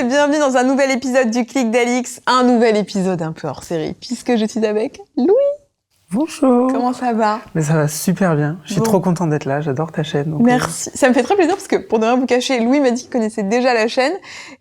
bienvenue dans un nouvel épisode du Clic d'Alix, un nouvel épisode un peu hors série, puisque je suis avec Louis. Bonjour. Comment ça va? Mais ça va super bien. Je suis trop contente d'être là. J'adore ta chaîne. Donc merci. Ça me fait très plaisir parce que pour ne rien vous cacher, Louis m'a dit qu'il connaissait déjà la chaîne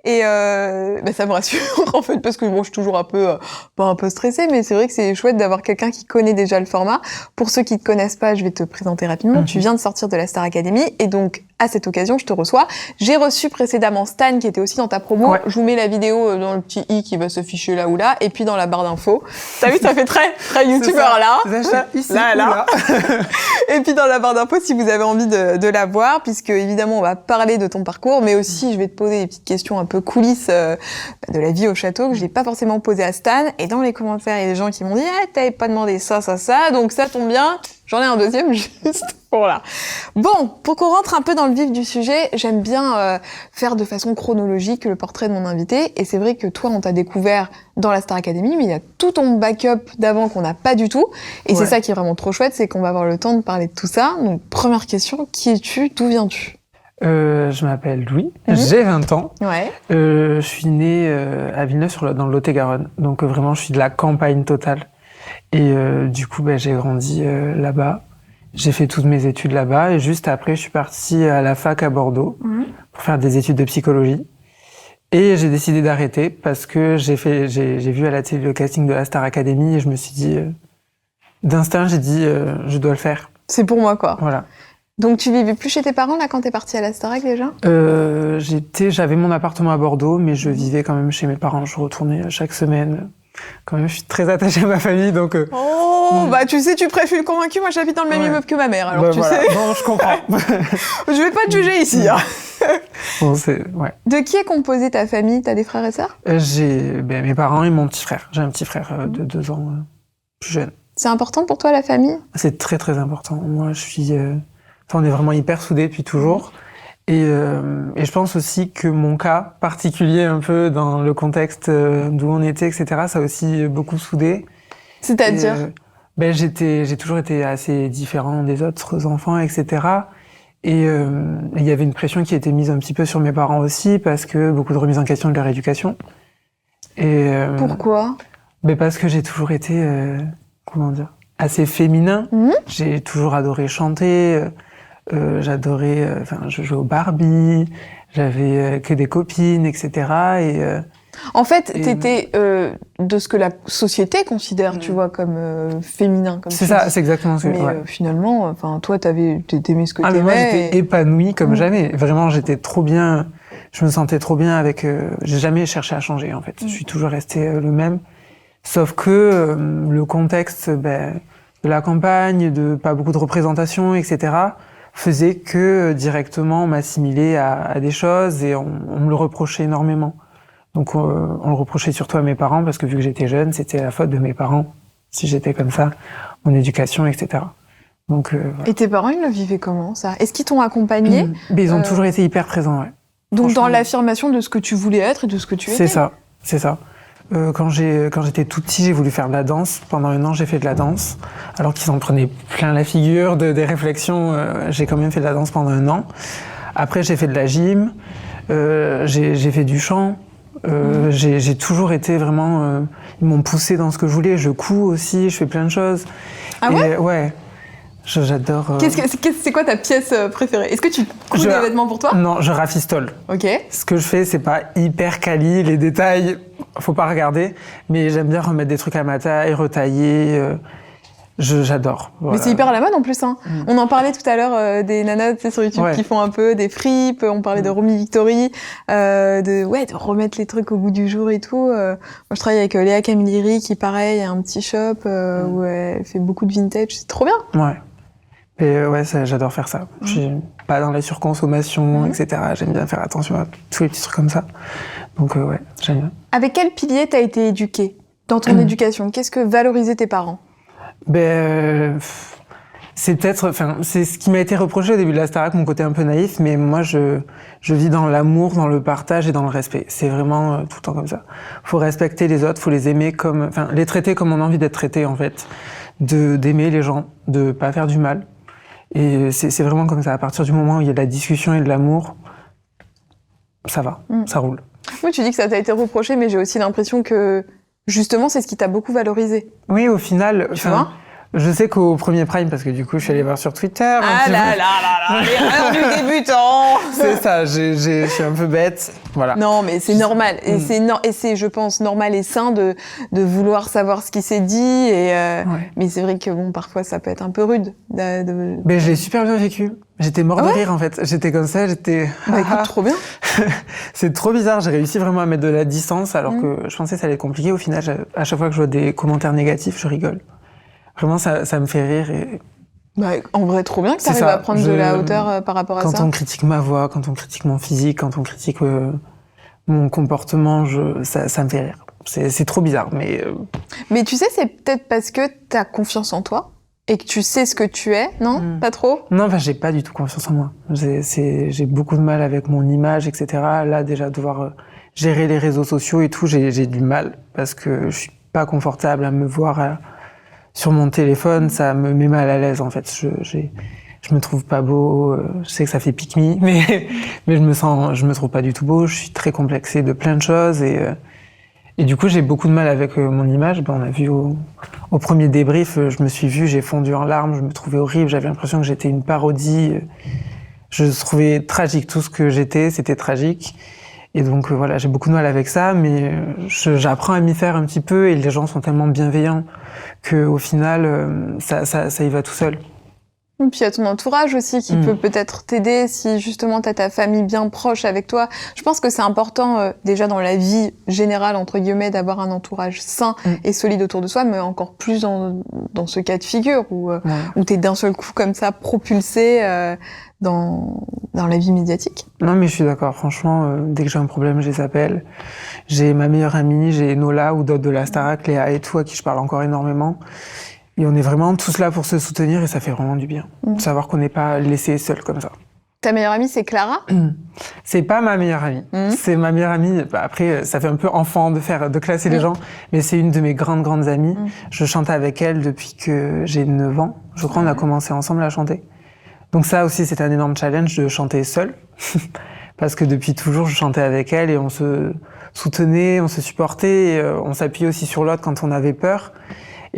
et ça me rassure en fait parce que bon, je suis toujours un peu pas un peu stressée, mais c'est vrai que c'est chouette d'avoir quelqu'un qui connaît déjà le format. Pour ceux qui te connaissent pas, je vais te présenter rapidement. Tu viens de sortir de la Star Academy et donc à cette occasion, je te reçois. J'ai reçu précédemment Stan qui était aussi dans ta promo. Ouais. Je vous mets la vidéo dans le petit i qui va s'afficher là ou là et puis dans la barre d'infos. T'as vu, ça fait très youtubeur là. Ici, là. Et puis dans la barre d'infos si vous avez envie de la voir, puisque évidemment on va parler de ton parcours, mais aussi je vais te poser des petites questions un peu coulisses de la vie au château que j'ai pas forcément posé à Stan. Et dans les commentaires, il y a des gens qui m'ont dit t'avais pas demandé ça, donc ça tombe bien. J'en ai un deuxième juste pour là. Bon, pour qu'on rentre un peu dans le vif du sujet, j'aime bien faire de façon chronologique le portrait de mon invité. Et c'est vrai que toi, on t'a découvert dans la Star Academy, mais il y a tout ton backup d'avant qu'on n'a pas du tout. Et c'est ça qui est vraiment trop chouette, c'est qu'on va avoir le temps de parler de tout ça. Donc, première question, qui es-tu? D'où viens-tu? Je m'appelle Louis, j'ai 20 ans. Ouais. Je suis né à Villeneuve dans le Lot-et-Garonne. Donc vraiment, je suis de la campagne totale. Et du coup, j'ai grandi là-bas. J'ai fait toutes mes études là-bas. Et juste après, je suis partie à la fac à Bordeaux pour faire des études de psychologie. Et j'ai décidé d'arrêter parce que j'ai vu à la télé le casting de la Star Academy et je me suis dit, d'instinct, j'ai dit, je dois le faire. C'est pour moi, quoi. Voilà. Donc tu vivais plus chez tes parents là quand t'es partie à la Starac déjà? J'avais mon appartement à Bordeaux, mais je vivais quand même chez mes parents. Je retournais chaque semaine. Quand même, je suis très attachée à ma famille, donc. Tu sais, je suis convaincue. Moi, j'habite dans le même immeuble que ma mère, alors tu sais. Bon, je comprends. Je vais pas te juger ici. Hein. Bon, De qui est composée ta famille? T'as des frères et sœurs? J'ai mes parents et mon petit frère. J'ai un petit frère de 2 ans plus jeune. C'est important pour toi la famille? C'est très très important. Moi, je suis. On est vraiment hyper soudés depuis toujours. Et je pense aussi que mon cas particulier un peu dans le contexte d'où on était, etc., ça a aussi beaucoup soudé. C'est-à-dire j'ai toujours été assez différent des autres enfants, etc. Et il y avait une pression qui était mise un petit peu sur mes parents aussi, parce que beaucoup de remises en question de leur éducation. Et pourquoi? Parce que j'ai toujours été, assez féminin. J'ai toujours adoré chanter. J'adorais, je jouais au Barbie, j'avais que des copines, etc. En fait, t'étais de ce que la société considère, tu vois, comme féminin. C'est ça, c'est exactement ce que. Mais finalement, toi, t'aimais ce que t'aimais. Mais moi, j'étais épanouie comme jamais. Vraiment, j'étais trop bien. Je me sentais trop bien avec. J'ai jamais cherché à changer, en fait. Je suis toujours restée le même. Sauf que le contexte, de la campagne, de pas beaucoup de représentation, etc. faisait que directement on m'assimilait à des choses et on me le reprochait énormément. Donc on le reprochait surtout à mes parents parce que vu que j'étais jeune, c'était la faute de mes parents si j'étais comme ça, mon éducation, etc. Donc, voilà. Et tes parents, ils le vivaient comment ça? Est-ce qu'ils t'ont accompagné? Ils ont toujours été hyper présents, ouais. Donc dans l'affirmation de ce que tu voulais être et de ce que tu étais? C'est ça. Quand j'étais tout petit, j'ai voulu faire de la danse. Pendant 1 an, j'ai fait de la danse. Alors qu'ils en prenaient plein la figure des réflexions, j'ai quand même fait de la danse pendant 1 an. Après, j'ai fait de la gym, j'ai fait du chant. J'ai toujours été vraiment... ils m'ont poussé dans ce que je voulais. Je couds aussi, je fais plein de choses. Ah ouais? Ouais. J'adore... C'est quoi ta pièce préférée? Est-ce que tu couds des vêtements pour toi? Non, je rafistole. Ok. Ce que je fais, c'est pas hyper quali, les détails, faut pas regarder. Mais j'aime bien remettre des trucs à ma taille, retailler. J'adore. Voilà. Mais c'est hyper à la mode en plus. Hein. On en parlait tout à l'heure des nanas sur YouTube qui font un peu des fripes. On parlait de Romy Victory, de remettre les trucs au goût du jour et tout. Moi, je travaille avec Léa Camilleri qui, pareil, a un petit shop où elle fait beaucoup de vintage. C'est trop bien. Ouais. Et j'adore faire ça. Je suis pas dans la surconsommation, etc. J'aime bien faire attention à tous les petits trucs comme ça. Donc j'aime bien. Avec quel pilier t'as été éduquée dans ton éducation? Qu'est-ce que valorisaient tes parents? C'est ce qui m'a été reproché au début de la Starac, mon côté un peu naïf, mais moi je vis dans l'amour, dans le partage et dans le respect. C'est vraiment tout le temps comme ça. Faut respecter les autres, faut les aimer les traiter comme on a envie d'être traité en fait, d'aimer les gens, de pas faire du mal. Et c'est vraiment comme ça. À partir du moment où il y a de la discussion et de l'amour, ça va, ça roule. Oui, tu dis que ça t'a été reproché, mais j'ai aussi l'impression que, justement, c'est ce qui t'a beaucoup valorisé. Oui, au final... Tu vois ? Je sais qu'au premier Prime, parce que du coup, je suis allée voir sur Twitter. Ah là là là là, l'erreur du débutant. C'est ça, je suis un peu bête, voilà. Non, mais c'est normal. Et c'est, je pense, normal et sain de vouloir savoir ce qui s'est dit. Mais c'est vrai que bon, parfois, ça peut être un peu rude. Mais je l'ai super bien vécu. J'étais mort de rire, en fait. J'étais comme ça, Bah écoute, trop bien. C'est trop bizarre. J'ai réussi vraiment à mettre de la distance, alors que je pensais que ça allait être compliqué. Au final, à chaque fois que je vois des commentaires négatifs, je rigole. Vraiment, ça me fait rire. Bah, en vrai, trop bien que tu arrives à prendre de la hauteur par rapport à ça. Quand on critique ma voix, quand on critique mon physique, quand on critique mon comportement, ça me fait rire. C'est trop bizarre, mais... Mais tu sais, c'est peut-être parce que t'as confiance en toi et que tu sais ce que tu es, non ? Pas trop ? Non, j'ai pas du tout confiance en moi. J'ai beaucoup de mal avec mon image, etc. Là, déjà, devoir gérer les réseaux sociaux et tout, j'ai du mal parce que je suis pas confortable à me voir... Sur mon téléphone, ça me met mal à l'aise, en fait. Je me trouve pas beau, je sais que ça fait pique-me, mais je me trouve pas du tout beau, je suis très complexée de plein de choses et du coup, j'ai beaucoup de mal avec mon image. On a vu au premier débrief, je me suis vue, j'ai fondu en larmes, je me trouvais horrible, j'avais l'impression que j'étais une parodie. Je trouvais tragique, tout ce que j'étais, c'était tragique. Et donc voilà, j'ai beaucoup de mal avec ça, mais j'apprends à m'y faire un petit peu et les gens sont tellement bienveillants qu'au final, ça y va tout seul. Et puis il y a ton entourage aussi qui peut peut-être t'aider si justement t'as ta famille bien proche avec toi. Je pense que c'est important déjà dans la vie générale, entre guillemets, d'avoir un entourage sain et solide autour de soi, mais encore plus dans ce cas de figure où t'es d'un seul coup comme ça propulsé dans la vie médiatique. Non mais je suis d'accord, franchement, dès que j'ai un problème, je les appelle. J'ai ma meilleure amie, j'ai Nola ou d'autres de la Starac, Léa et tout, à qui je parle encore énormément. Et on est vraiment tous là pour se soutenir et ça fait vraiment du bien. De savoir qu'on n'est pas laissé seul comme ça. Ta meilleure amie, c'est Clara ? C'est pas ma meilleure amie. C'est ma meilleure amie. Après, ça fait un peu enfant de classer les gens, mais c'est une de mes grandes amies. Je chante avec elle depuis que j'ai 9 ans. Je crois qu'on a commencé ensemble à chanter. Donc ça aussi, c'est un énorme challenge de chanter seule. Parce que depuis toujours, je chantais avec elle et on se soutenait, on se supportait, et on s'appuyait aussi sur l'autre quand on avait peur.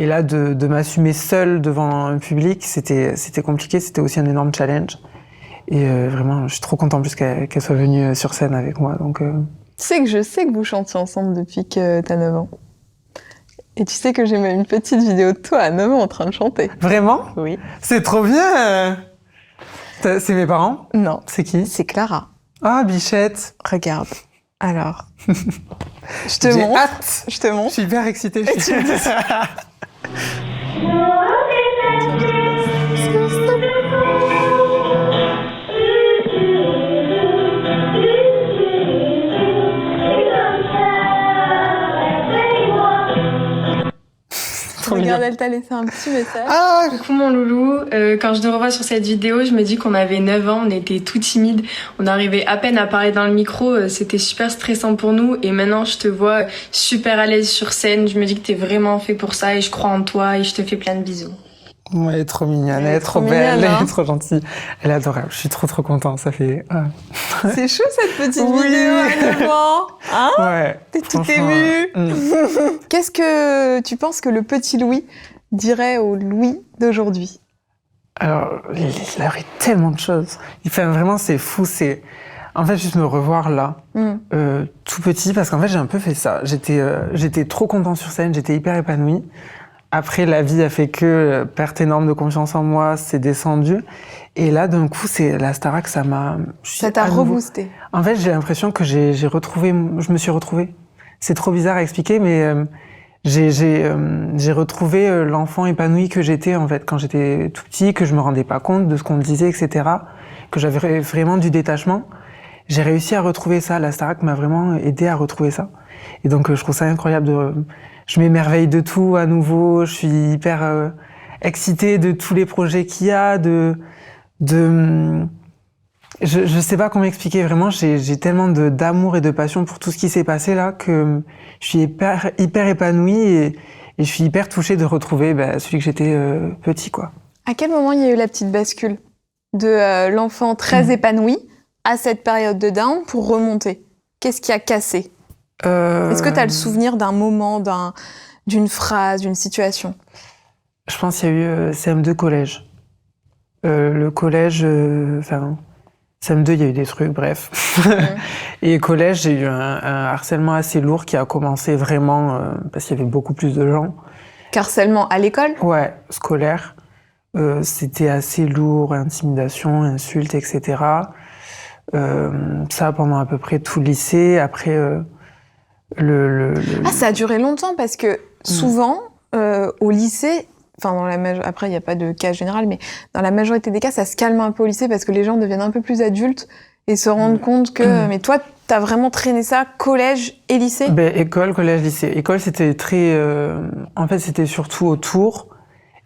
Et là, de m'assumer seule devant un public, c'était compliqué, c'était aussi un énorme challenge. Et vraiment, je suis trop contente en plus qu'elle soit venue sur scène avec moi. Donc, je sais que vous chantiez ensemble depuis que t'as 9 ans. Et tu sais que j'ai même une petite vidéo de toi à 9 ans en train de chanter. Vraiment ? Oui. C'est trop bien. C'est mes parents ? Non. C'est qui ? C'est Clara. Ah, bichette. Regarde. Alors. Je te montre. J'ai hâte. Je te montre. Je suis hyper excitée. Regarde, elle t'a laissé un petit message. Ah, coucou mon loulou, quand je te revois sur cette vidéo, je me dis qu'on avait 9 ans, on était tout timides, on arrivait à peine à parler dans le micro, c'était super stressant pour nous et maintenant je te vois super à l'aise sur scène, je me dis que t'es vraiment fait pour ça et je crois en toi et je te fais plein de bisous. Ouais, elle est trop mignonne, elle est trop belle, elle est trop gentille, elle est adorable, je suis trop content, ça fait... C'est chou cette petite vidéo à 9 ans, hein ? Ouais. T'es tout émue. Qu'est-ce que tu penses que le petit Louis dirait au Louis d'aujourd'hui ? Alors, il aurait tellement de choses. Vraiment, c'est fou, En fait, juste me revoir là, tout petit, parce qu'en fait, j'ai un peu fait ça. J'étais trop content sur scène, j'étais hyper épanouie. Après, la vie a fait que perte énorme de confiance en moi, c'est descendu. Et là, d'un coup, c'est la Starac, ça t'a reboosté. En fait, j'ai l'impression que je me suis retrouvée. C'est trop bizarre à expliquer, mais j'ai retrouvé l'enfant épanoui que j'étais, en fait, quand j'étais tout petit, que je me rendais pas compte de ce qu'on me disait, etc. Que j'avais vraiment du détachement. J'ai réussi à retrouver ça. La Starac m'a vraiment aidé à retrouver ça. Et donc, je trouve ça incroyable je m'émerveille de tout à nouveau. Je suis hyper excitée de tous les projets qu'il y a, je sais pas comment expliquer vraiment. J'ai tellement d'amour et de passion pour tout ce qui s'est passé là que je suis hyper épanouie et je suis hyper touchée de retrouver celui que j'étais petit, quoi. À quel moment il y a eu la petite bascule de l'enfant très épanoui à cette période de down pour remonter ? Qu'est-ce qui a cassé? Est-ce que tu as le souvenir d'un moment, d'une phrase, d'une situation? Je pense qu'il y a eu CM2 collège. Le collège, CM2, il y a eu des trucs, bref. Et collège, j'ai eu un harcèlement assez lourd qui a commencé vraiment parce qu'il y avait beaucoup plus de gens. Harcèlement à l'école? Ouais, scolaire. C'était assez lourd, intimidation, insultes, etc. Ça pendant à peu près tout le lycée. Après, Ah, ça a duré longtemps parce que souvent, au lycée, après, il n'y a pas de cas général, mais dans la majorité des cas, ça se calme un peu au lycée parce que les gens deviennent un peu plus adultes et se rendent compte que... Mais toi, t'as vraiment traîné ça collège et lycée? École, collège, lycée. École, c'était très... En fait, c'était surtout autour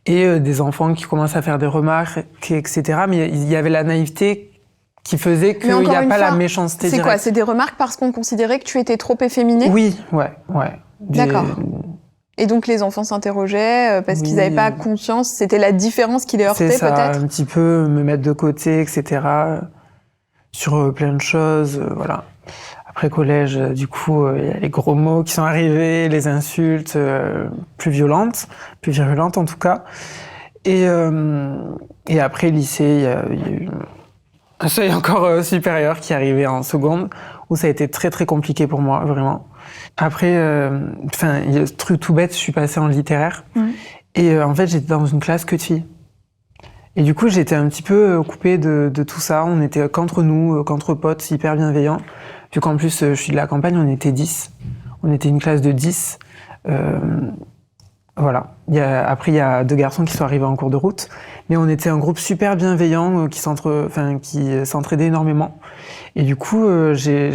et des enfants qui commencent à faire des remarques, etc. Mais il y avait la naïveté qui faisait qu'il n'y a pas la méchanceté directe. C'est quoi? C'est des remarques parce qu'on considérait que tu étais trop efféminé? Oui, ouais. D'accord. Et donc les enfants s'interrogeaient parce qu'ils n'avaient pas conscience, c'était la différence qui les heurtait peut-être? C'est ça, un petit peu me mettre de côté, etc. Sur plein de choses, voilà. Après collège, du coup, il y a les gros mots qui sont arrivés, les insultes plus violentes, plus virulentes en tout cas. Et après lycée, il y a eu un seuil encore supérieur qui est arrivé en seconde, où ça a été très très compliqué pour moi, vraiment. Après, il y a ce truc tout bête, je suis passée en littéraire, et en fait j'étais dans une classe que de filles. Et du coup j'étais un petit peu coupée de tout ça, on était qu'entre nous, qu'entre potes, hyper bienveillants. Vu qu'en plus je suis de la campagne, on était 10. On était une classe de 10. Voilà. Après, il y a 2 garçons qui sont arrivés en cours de route, mais on était un groupe super bienveillant qui s'entraidait énormément. Et du coup, j'ai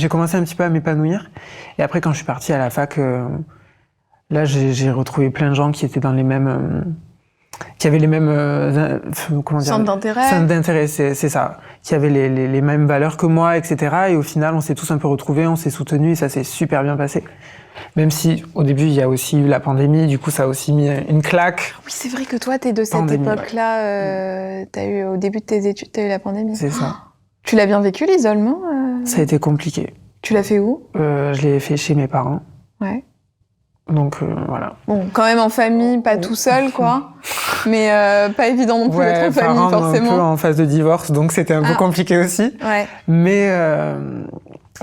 commencé un petit peu à m'épanouir. Et après, quand je suis partie à la fac, là, j'ai retrouvé plein de gens qui étaient dans les mêmes, qui avaient les mêmes, centres d'intérêt. Centres d'intérêt, c'est ça. Qui avaient les mêmes valeurs que moi, etc. Et au final, on s'est tous un peu retrouvés, on s'est soutenus et ça s'est super bien passé. Même si, au début, il y a aussi eu la pandémie, du coup, ça a aussi mis une claque. Oui, c'est vrai que toi, t'es de cette époque-là. Au début de tes études, t'as eu la pandémie. C'est ça. Tu l'as bien vécu, l'isolement? Ça a été compliqué. Tu l'as fait où? Je l'ai fait chez mes parents. Ouais. Donc, voilà. Bon, quand même en famille, pas tout seul, quoi. Mais pas évident non plus d'être en famille, forcément. Un peu en phase de divorce, donc c'était un peu compliqué aussi. Ouais.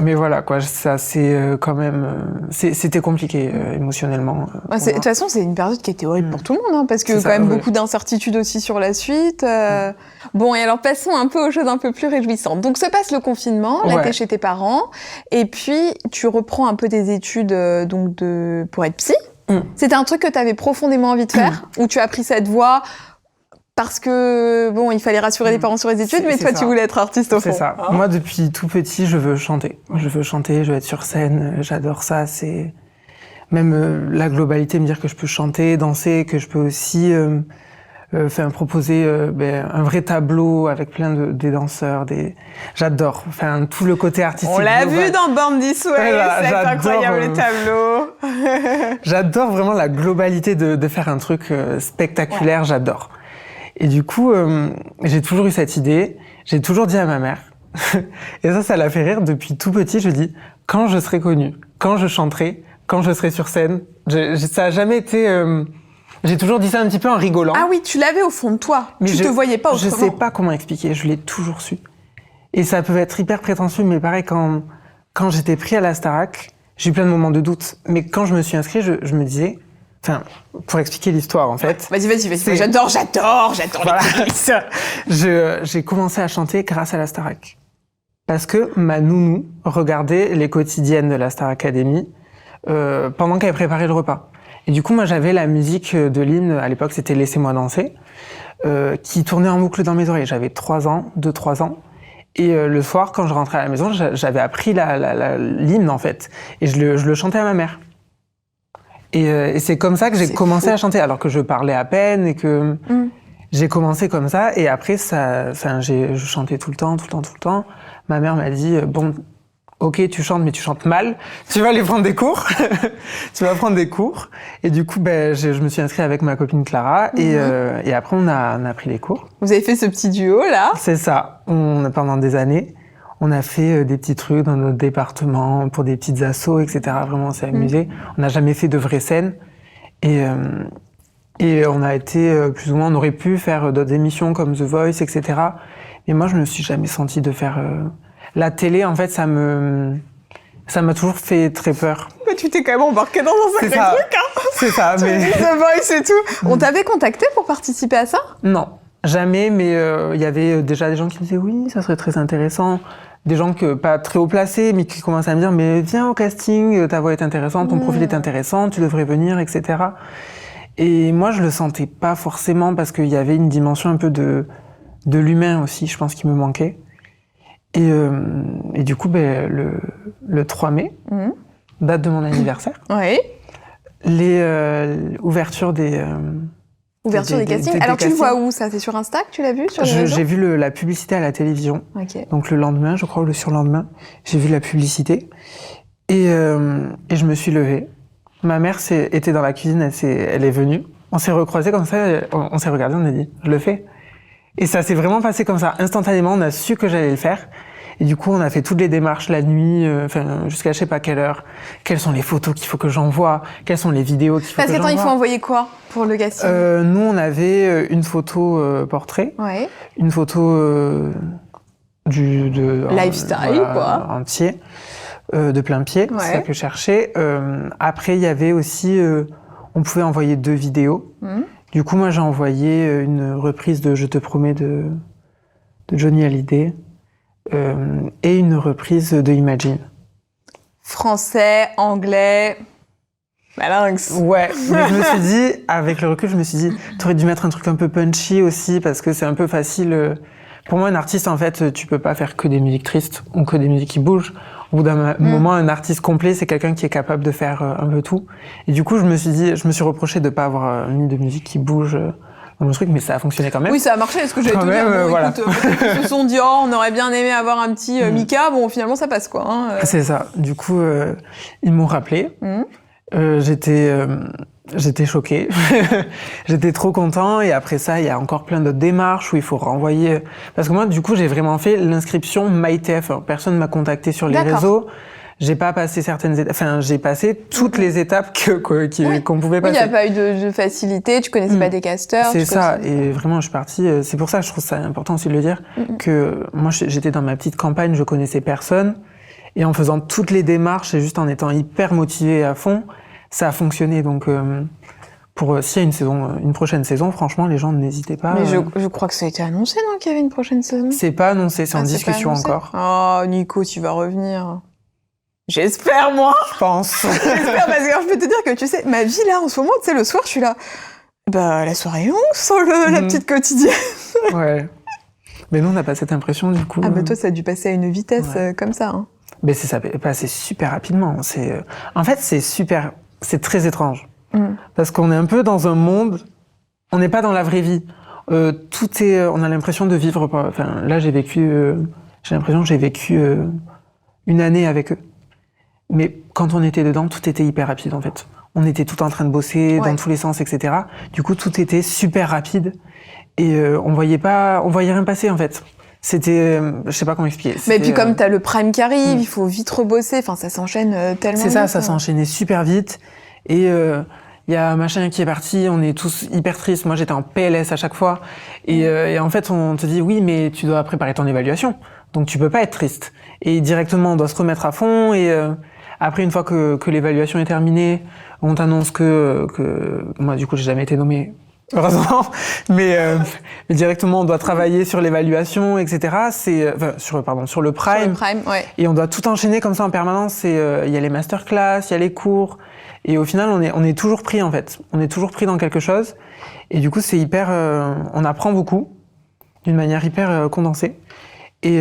Mais voilà, quoi, ça c'est quand même... C'était compliqué émotionnellement. De toute façon, c'est une période qui était horrible pour tout le monde, hein, parce que quand même beaucoup d'incertitudes aussi sur la suite. Bon, et alors passons un peu aux choses un peu plus réjouissantes. Donc se passe le confinement, là t'es chez tes parents, et puis tu reprends un peu tes études pour être psy. C'était un truc que t'avais profondément envie de faire, ou tu as pris cette voie parce que, bon, il fallait rassurer les parents sur les études, mais toi, tu voulais être artiste au fond. C'est ça. Moi, depuis tout petit, je veux chanter. Je veux chanter, je veux être sur scène. J'adore ça. C'est même la globalité, me dire que je peux chanter, danser, que je peux aussi proposer un vrai tableau avec plein des danseurs. J'adore. Enfin, tout le côté artistique. On l'a vu dans Born This Way, c'est incroyable les tableaux. J'adore vraiment la globalité de faire un truc spectaculaire. J'adore. Et du coup, j'ai toujours eu cette idée, j'ai toujours dit à ma mère, et ça l'a fait rire depuis tout petit, je dis, quand je serai connue, quand je chanterai, quand je serai sur scène, ça a jamais été... j'ai toujours dit ça un petit peu en rigolant. Ah oui, tu l'avais au fond de toi, mais tu te voyais pas autrement. Je sais pas comment expliquer, je l'ai toujours su. Et ça peut être hyper prétentieux, mais pareil, quand j'étais pris à la Starac, j'ai eu plein de moments de doute, mais quand je me suis inscrit, je me disais... Enfin, pour expliquer l'histoire, en fait. Vas-y. J'adore voilà. Les coulisses. J'ai commencé à chanter grâce à la Star Ac. Parce que ma nounou regardait les quotidiennes de la Star Academy pendant qu'elle préparait le repas. Et du coup, moi, j'avais la musique de l'hymne, à l'époque, c'était Laissez-moi danser, qui tournait en boucle dans mes oreilles. J'avais 2-3 ans. Et le soir, quand je rentrais à la maison, j'avais appris l'hymne, en fait. Et je le chantais à ma mère. Et c'est comme ça que j'ai commencé à chanter, alors que je parlais à peine et que j'ai commencé comme ça. Et après, je chantais tout le temps. Ma mère m'a dit, bon, ok, tu chantes, mais tu chantes mal. Tu vas aller prendre des cours. Tu vas prendre des cours. Et du coup, je me suis inscrite avec ma copine Clara. Et après, on a pris les cours. Vous avez fait ce petit duo, là? C'est ça. Pendant des années. On a fait des petits trucs dans notre département pour des petites assos, etc. Vraiment, on s'est amusé. On n'a jamais fait de vraies scènes. Et on a été plus ou moins, on aurait pu faire d'autres émissions comme The Voice, etc. Mais moi, je me suis jamais sentie de faire la télé. En fait, ça m'a toujours fait très peur. Mais tu t'es quand même embarqué dans un sacré truc, hein. C'est ça, mais... The Voice et tout. On t'avait contacté pour participer à ça? Non, jamais, mais il y avait déjà des gens qui me disaient oui, ça serait très intéressant. Des gens pas très haut placés, mais qui commençaient à me dire mais viens au casting, ta voix est intéressante, ton profil est intéressant, tu devrais venir, etc. Et moi, je le sentais pas forcément parce qu'il y avait une dimension un peu de l'humain aussi, je pense, qui me manquait. Et du coup, le 3 mai, date de mon anniversaire, oui. les ouvertures des... Ouverture des castings. Alors, tu le vois où, ça? C'est sur Insta que tu l'as vu, sur les réseaux? J'ai vu la publicité à la télévision. Okay. Donc, le lendemain, je crois, ou le surlendemain, j'ai vu la publicité. Et je me suis levée. Ma mère était dans la cuisine, elle est venue. On s'est recroisés comme ça, on s'est regardés, on a dit, je le fais. Et ça s'est vraiment passé comme ça. Instantanément, on a su que j'allais le faire. Et du coup, on a fait toutes les démarches la nuit, jusqu'à je sais pas quelle heure. Quelles sont les photos qu'il faut que j'envoie? Quelles sont les vidéos qu'il faut que j'envoie? Parce qu'attends, il faut envoyer quoi pour le casting? Nous, on avait une photo portrait, ouais. Une photo lifestyle, quoi. Entier, de plein pied, ouais. C'est ça que je cherchais. Après, il y avait aussi, on pouvait envoyer 2 vidéos. Du coup, moi, j'ai envoyé une reprise de Je te promets de Johnny Hallyday. Et une reprise de Imagine. Français, anglais, malinx. Ouais, mais je me suis dit, avec le recul, je me suis dit, t'aurais dû mettre un truc un peu punchy aussi, parce que c'est un peu facile. Pour moi, un artiste, en fait, tu peux pas faire que des musiques tristes, ou que des musiques qui bougent. Au bout d'un moment, un artiste complet, c'est quelqu'un qui est capable de faire un peu tout. Et du coup, je me suis reproché de pas avoir mis de musique qui bouge dans le truc, mais ça a fonctionné quand même. Oui, ça a marché, est-ce que j'allais te dire, bon, voilà. Écoute, ils se sont dit, oh, on aurait bien aimé avoir un petit Mika, bon, finalement, ça passe, quoi. Hein, C'est ça. Du coup, ils m'ont rappelé. J'étais choqué. J'étais trop content. Et après ça, il y a encore plein d'autres démarches où il faut renvoyer. Parce que moi, du coup, j'ai vraiment fait l'inscription MyTF. Personne m'a contacté sur les réseaux. J'ai pas passé certaines étapes. Enfin, j'ai passé toutes les étapes qu'on pouvait passer. Oui, il n'y a pas eu de facilité. Tu connaissais pas des casteurs. C'est ça. Et vraiment, je suis partie. C'est pour ça que je trouve ça important aussi de le dire. Que moi, j'étais dans ma petite campagne, je connaissais personne. Et en faisant toutes les démarches et juste en étant hyper motivée à fond, ça a fonctionné. Donc, s'il y a une prochaine saison, franchement, les gens n'hésitez pas. Mais je crois que ça a été annoncé, non, qu'il y avait une prochaine saison? C'est pas annoncé, c'est en discussion encore. Oh, Nico, tu vas revenir. J'espère, moi. Je pense. J'espère, parce que je peux te dire que, tu sais, ma vie, là, en ce moment, tu sais, le soir, je suis là. Bah, la soirée est longue sans la petite quotidienne. Ouais. Mais nous, on n'a pas cette impression, du coup. Ah, bah, toi, ça a dû passer à une vitesse comme ça, hein. Mais ça passé super rapidement. En fait, c'est très étrange. Parce qu'on est un peu dans un monde, on n'est pas dans la vraie vie. On a l'impression de vivre, là, j'ai l'impression que j'ai vécu une année avec eux. Mais quand on était dedans, tout était hyper rapide, en fait. On était tout en train de bosser dans tous les sens, etc. Du coup, tout était super rapide. Et on voyait rien passer, en fait. C'était, je sais pas comment expliquer. Mais puis comme t'as le prime qui arrive, il faut vite rebosser. Enfin, ça s'enchaîne tellement. C'est ça, ça s'est enchaîné super vite. Et il y a machin qui est parti, on est tous hyper tristes. Moi, j'étais en PLS à chaque fois. Et en fait, on te dit, oui, mais tu dois préparer ton évaluation. Donc, tu peux pas être triste. Et directement, on doit se remettre à fond. Et après, une fois que l'évaluation est terminée, on t'annonce que moi, du coup, j'ai jamais été nommée. Heureusement, mais directement on doit travailler sur l'évaluation, etc. Sur le prime. Sur le prime, ouais. Et on doit tout enchaîner comme ça en permanence. Il y a les masterclass, il y a les cours, et au final on est toujours pris en fait. On est toujours pris dans quelque chose, et du coup c'est hyper, on apprend beaucoup d'une manière hyper condensée, et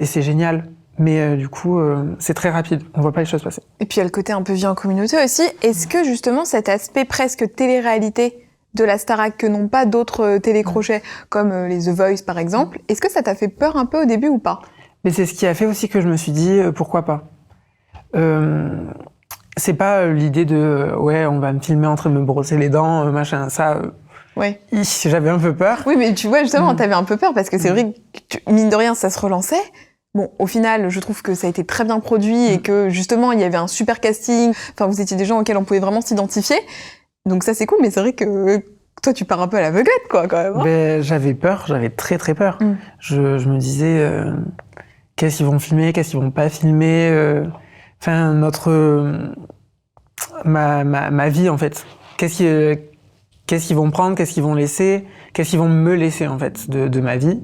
c'est génial. Mais du coup, c'est très rapide. On voit pas les choses passer. Et puis il y a le côté un peu vie en communauté aussi. Est-ce que justement cet aspect presque télé-réalité de la Starac que n'ont pas d'autres télécrochets comme les The Voice par exemple, est-ce que ça t'a fait peur un peu au début ou pas? Mais c'est ce qui a fait aussi que je me suis dit pourquoi pas. C'est pas l'idée de on va me filmer en train de me brosser les dents, machin, ça. Ouais. J'avais un peu peur. Oui, mais tu vois justement, t'avais un peu peur parce que c'est vrai que mine de rien ça se relançait. Bon, au final, je trouve que ça a été très bien produit et que justement, il y avait un super casting. Enfin, vous étiez des gens auxquels on pouvait vraiment s'identifier. Donc ça, c'est cool, mais c'est vrai que toi, tu pars un peu à l'aveuglette, quoi, quand même. Hein. Ben, j'avais peur, j'avais très très peur. Je me disais, qu'est-ce qu'ils vont filmer, qu'est-ce qu'ils vont pas filmer. Enfin, ma vie, en fait. Qu'est-ce qu'ils vont prendre, qu'est-ce qu'ils vont laisser, qu'est-ce qu'ils vont me laisser, en fait, de ma vie.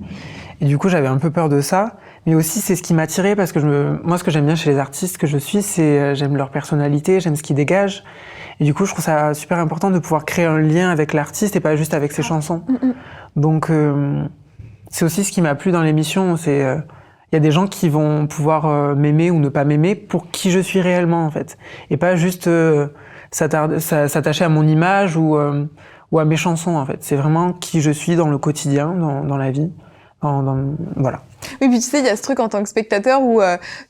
Et du coup, j'avais un peu peur de ça. Mais aussi, c'est ce qui m'a attiré parce que moi, ce que j'aime bien chez les artistes que je suis, c'est j'aime leur personnalité, j'aime ce qu'ils dégagent. Et du coup, je trouve ça super important de pouvoir créer un lien avec l'artiste et pas juste avec ses chansons. Donc, c'est aussi ce qui m'a plu dans l'émission. C'est il y a des gens qui vont pouvoir m'aimer ou ne pas m'aimer pour qui je suis réellement, en fait. Et pas juste s'attacher à mon image ou à mes chansons, en fait. C'est vraiment qui je suis dans le quotidien, dans la vie. Voilà. Oui, puis tu sais, il y a ce truc en tant que spectateur où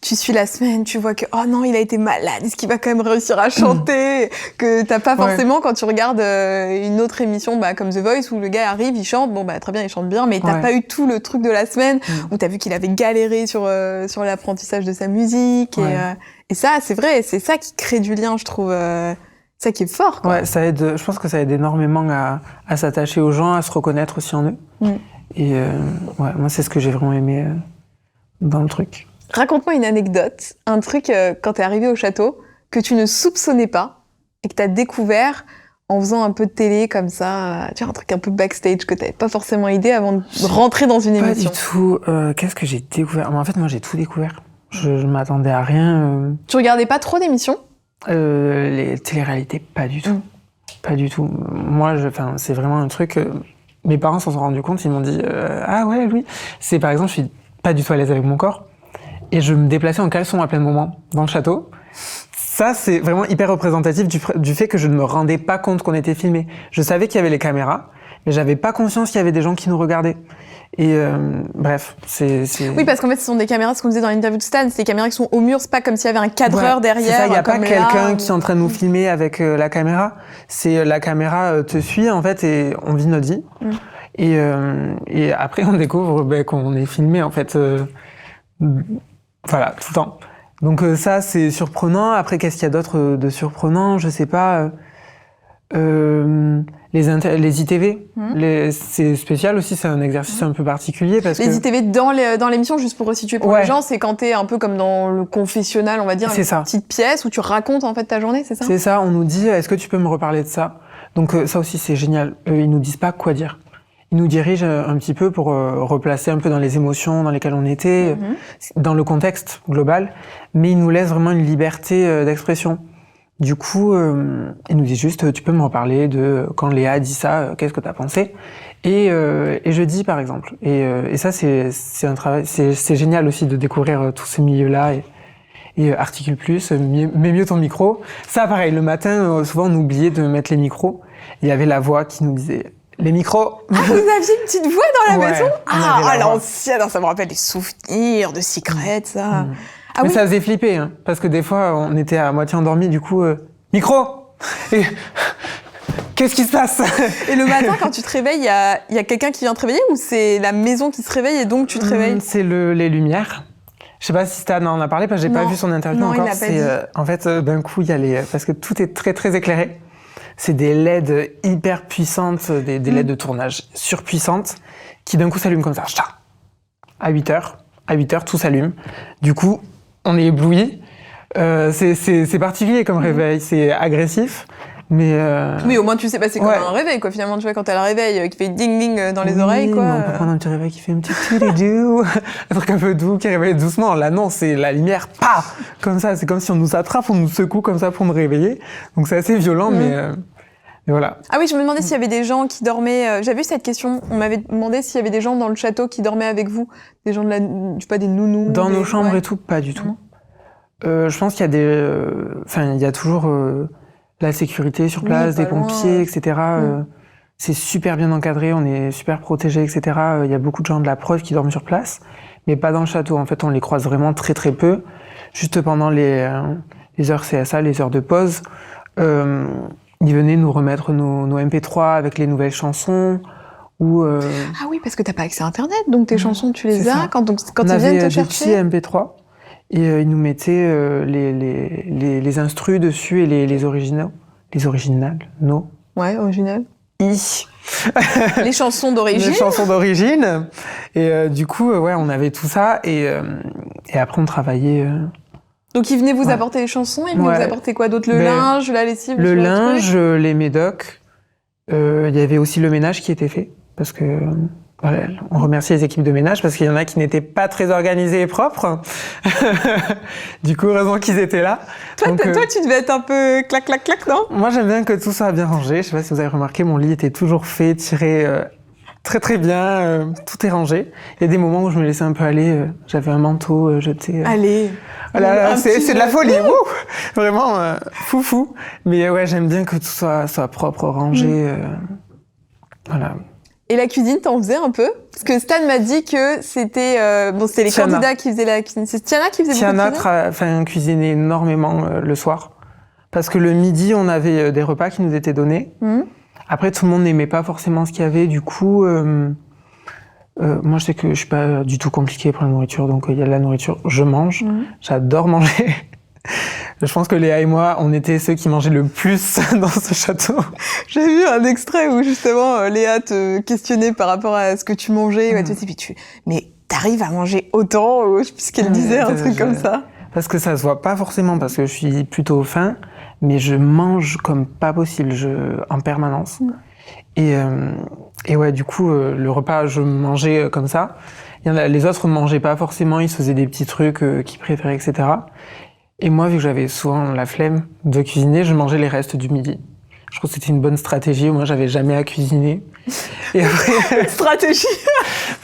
tu suis la semaine, tu vois que oh non, il a été malade, est-ce qu'il va quand même réussir à chanter que t'as pas forcément quand tu regardes une autre émission comme The Voice où le gars arrive, il chante, bon bah très bien, il chante bien, mais t'as pas eu tout le truc de la semaine où t'as vu qu'il avait galéré sur l'apprentissage de sa musique et ça, c'est vrai, c'est ça qui crée du lien, je trouve. Ça qui est fort, quoi. Ouais, ça aide. Je pense que ça aide énormément à s'attacher aux gens, à se reconnaître aussi en eux. Et moi, c'est ce que j'ai vraiment aimé dans le truc. Raconte-moi une anecdote, un truc quand t'es arrivé au château que tu ne soupçonnais pas et que t'as découvert en faisant un peu de télé comme ça, tu vois, un truc un peu backstage que t'avais pas forcément idée avant de rentrer dans une émission. Pas du tout. Qu'est-ce que j'ai découvert ? En fait, moi, j'ai tout découvert. Je m'attendais à rien. Tu regardais pas trop d'émissions ? Les téléréalités, pas du tout. Pas du tout. Moi, c'est vraiment un truc... mes parents s'en sont rendus compte, ils m'ont dit ah ouais, Louis. C'est par exemple, je suis pas du tout à l'aise avec mon corps et je me déplaçais en caleçon à plein de moments dans le château. Ça, c'est vraiment hyper représentatif du fait que je ne me rendais pas compte qu'on était filmé. Je savais qu'il y avait les caméras, mais j'avais pas conscience qu'il y avait des gens qui nous regardaient. Et bref, c'est... Oui, parce qu'en fait, ce sont des caméras, ce qu'on disait dans l'interview de Stan, c'est des caméras qui sont au mur, c'est pas comme s'il y avait un cadreur derrière. C'est ça, il n'y a pas quelqu'un là, qui est en train de nous filmer avec la caméra. C'est la caméra te suit, en fait, et on vit notre vie. Et après, on découvre qu'on est filmé, en fait. Voilà, tout le temps. Donc ça, c'est surprenant. Après, qu'est-ce qu'il y a d'autre de surprenant ? Je sais pas. Les ITV, c'est spécial aussi, c'est un exercice un peu particulier parce les ITV dans l'émission, juste pour resituer pour les gens, c'est quand t'es un peu comme dans le confessionnal, on va dire, une petite pièce où tu racontes en fait ta journée, c'est ça ? C'est ça, on nous dit, est-ce que tu peux me reparler de ça ? Donc ça aussi c'est génial, ils nous disent pas quoi dire. Ils nous dirigent un petit peu pour replacer un peu dans les émotions dans lesquelles on était, dans le contexte global, mais ils nous laissent vraiment une liberté d'expression. Du coup, il nous dit juste, tu peux me reparler de quand Léa dit ça, qu'est-ce que t'as pensé ? Et je dis par exemple. Et ça, c'est un travail, c'est génial aussi de découvrir tout ce milieu-là et Articule Plus, mets mieux ton micro. Ça, pareil, le matin, souvent on oubliait de mettre les micros. Il y avait la voix qui nous disait les micros. Ah, vous aviez une petite voix dans la maison ? Ah, l'ancienne, ça me rappelle des souvenirs de Secret, ça. Ah, mais oui. ça faisait flipper, hein, parce que des fois, on était à moitié endormis, du coup, micro et... Qu'est-ce qui se passe ? Et le matin, quand tu te réveilles, il y a quelqu'un qui vient te réveiller ou c'est la maison qui se réveille et donc tu te réveilles ? C'est les lumières. Je sais pas si Stan en a parlé, parce que j'ai pas vu son interview encore. Non, il l'a pas dit. En fait, d'un coup, il y a parce que tout est très très éclairé. C'est des LED hyper puissantes, des LED de tournage surpuissantes, qui d'un coup s'allument comme ça. À 8h, tout s'allume. Du coup, on est ébloui. C'est particulier comme réveil, c'est agressif. Mais oui, au moins tu sais pas, c'est comme un réveil, quoi. Finalement, tu vois, quand t'as le réveil qui fait ding-ding dans les oreilles, quoi. On peut prendre un petit réveil qui fait un petit doux, un truc un peu doux, qui réveille doucement. Là, non, c'est la lumière, comme ça. C'est comme si on nous attrape, on nous secoue comme ça pour nous réveiller. Donc c'est assez violent, mais voilà. Ah oui, je me demandais s'il y avait des gens qui dormaient. J'avais eu cette question. On m'avait demandé s'il y avait des gens dans le château qui dormaient avec vous, des gens je sais pas, des nounous. Dans nos chambres et tout, pas du tout. Je pense qu'il y a il y a toujours la sécurité sur place, des pompiers, etc. C'est super bien encadré, on est super protégés, etc. Il y a beaucoup de gens de la prod qui dorment sur place, mais pas dans le château. En fait, on les croise vraiment très très peu. Juste pendant les heures CSA, les heures de pause, ils venaient nous remettre nos MP3 avec les nouvelles chansons, Ou Ah oui, parce que t'as pas accès à Internet, donc tes chansons, tu les c'est as ça. quand on ils viennent avait te des petits chercher. MP3 et ils nous mettaient les instrus dessus et les originaux. Les originales, non. Ouais, original. I. Les chansons d'origine. Les chansons d'origine. Et du coup, ouais, on avait tout ça et après on travaillait. Donc ils venaient vous Ouais. apporter les chansons, ils venaient Ouais. vous apporter quoi d'autre? Le Ben, linge, la lessive, Le ce genre de linge, trucs les médocs. Il y avait aussi le ménage qui était fait parce que voilà, on remercie les équipes de ménage parce qu'il y en a qui n'étaient pas très organisées et propres. Du coup, heureusement qu'ils étaient là. Toi, Donc, toi, tu devais être un peu clac, clac, clac, non? moi, j'aime bien que tout soit bien rangé. Je sais pas si vous avez remarqué, mon lit était toujours fait, tiré très très bien. Tout est rangé. Il y a des moments où je me laissais un peu aller. J'avais un manteau jeté. Allez. Voilà, Un c'est petit de la jeu. folie. Wouh, vraiment foufou. Mais ouais, j'aime bien que tout soit propre, rangé. Voilà. Et la cuisine, t'en faisais un peu? Parce que Stan m'a dit que c'était c'était les Tiana. candidats qui faisaient la cuisine. C'est Tiana qui faisait Tiana beaucoup de cuisine? cuisinait énormément le soir. Parce que le midi, on avait des repas qui nous étaient donnés. Mhm. Après, tout le monde n'aimait pas forcément ce qu'il y avait. Du coup, moi, je sais que je suis pas du tout compliquée pour la nourriture. Donc, il y a de la nourriture, je mange. Mhm. J'adore manger. Je pense que Léa et moi, on était ceux qui mangeaient le plus dans ce château. J'ai vu un extrait où justement Léa te questionnait par rapport à ce que tu mangeais. Elle te dit, mais t'arrives à manger autant? Ou je sais plus ce qu'elle disait, un truc comme ça. Parce que ça se voit pas forcément, parce que je suis plutôt faim, mais je mange comme pas possible, en permanence. Et ouais, du coup, le repas, je mangeais comme ça. Les autres ne mangeaient pas forcément, ils se faisaient des petits trucs qu'ils préféraient, etc. Et moi, vu que j'avais souvent la flemme de cuisiner, je mangeais les restes du midi. Je trouve que c'était une bonne stratégie. Moi, j'avais jamais à cuisiner. Et après, Stratégie.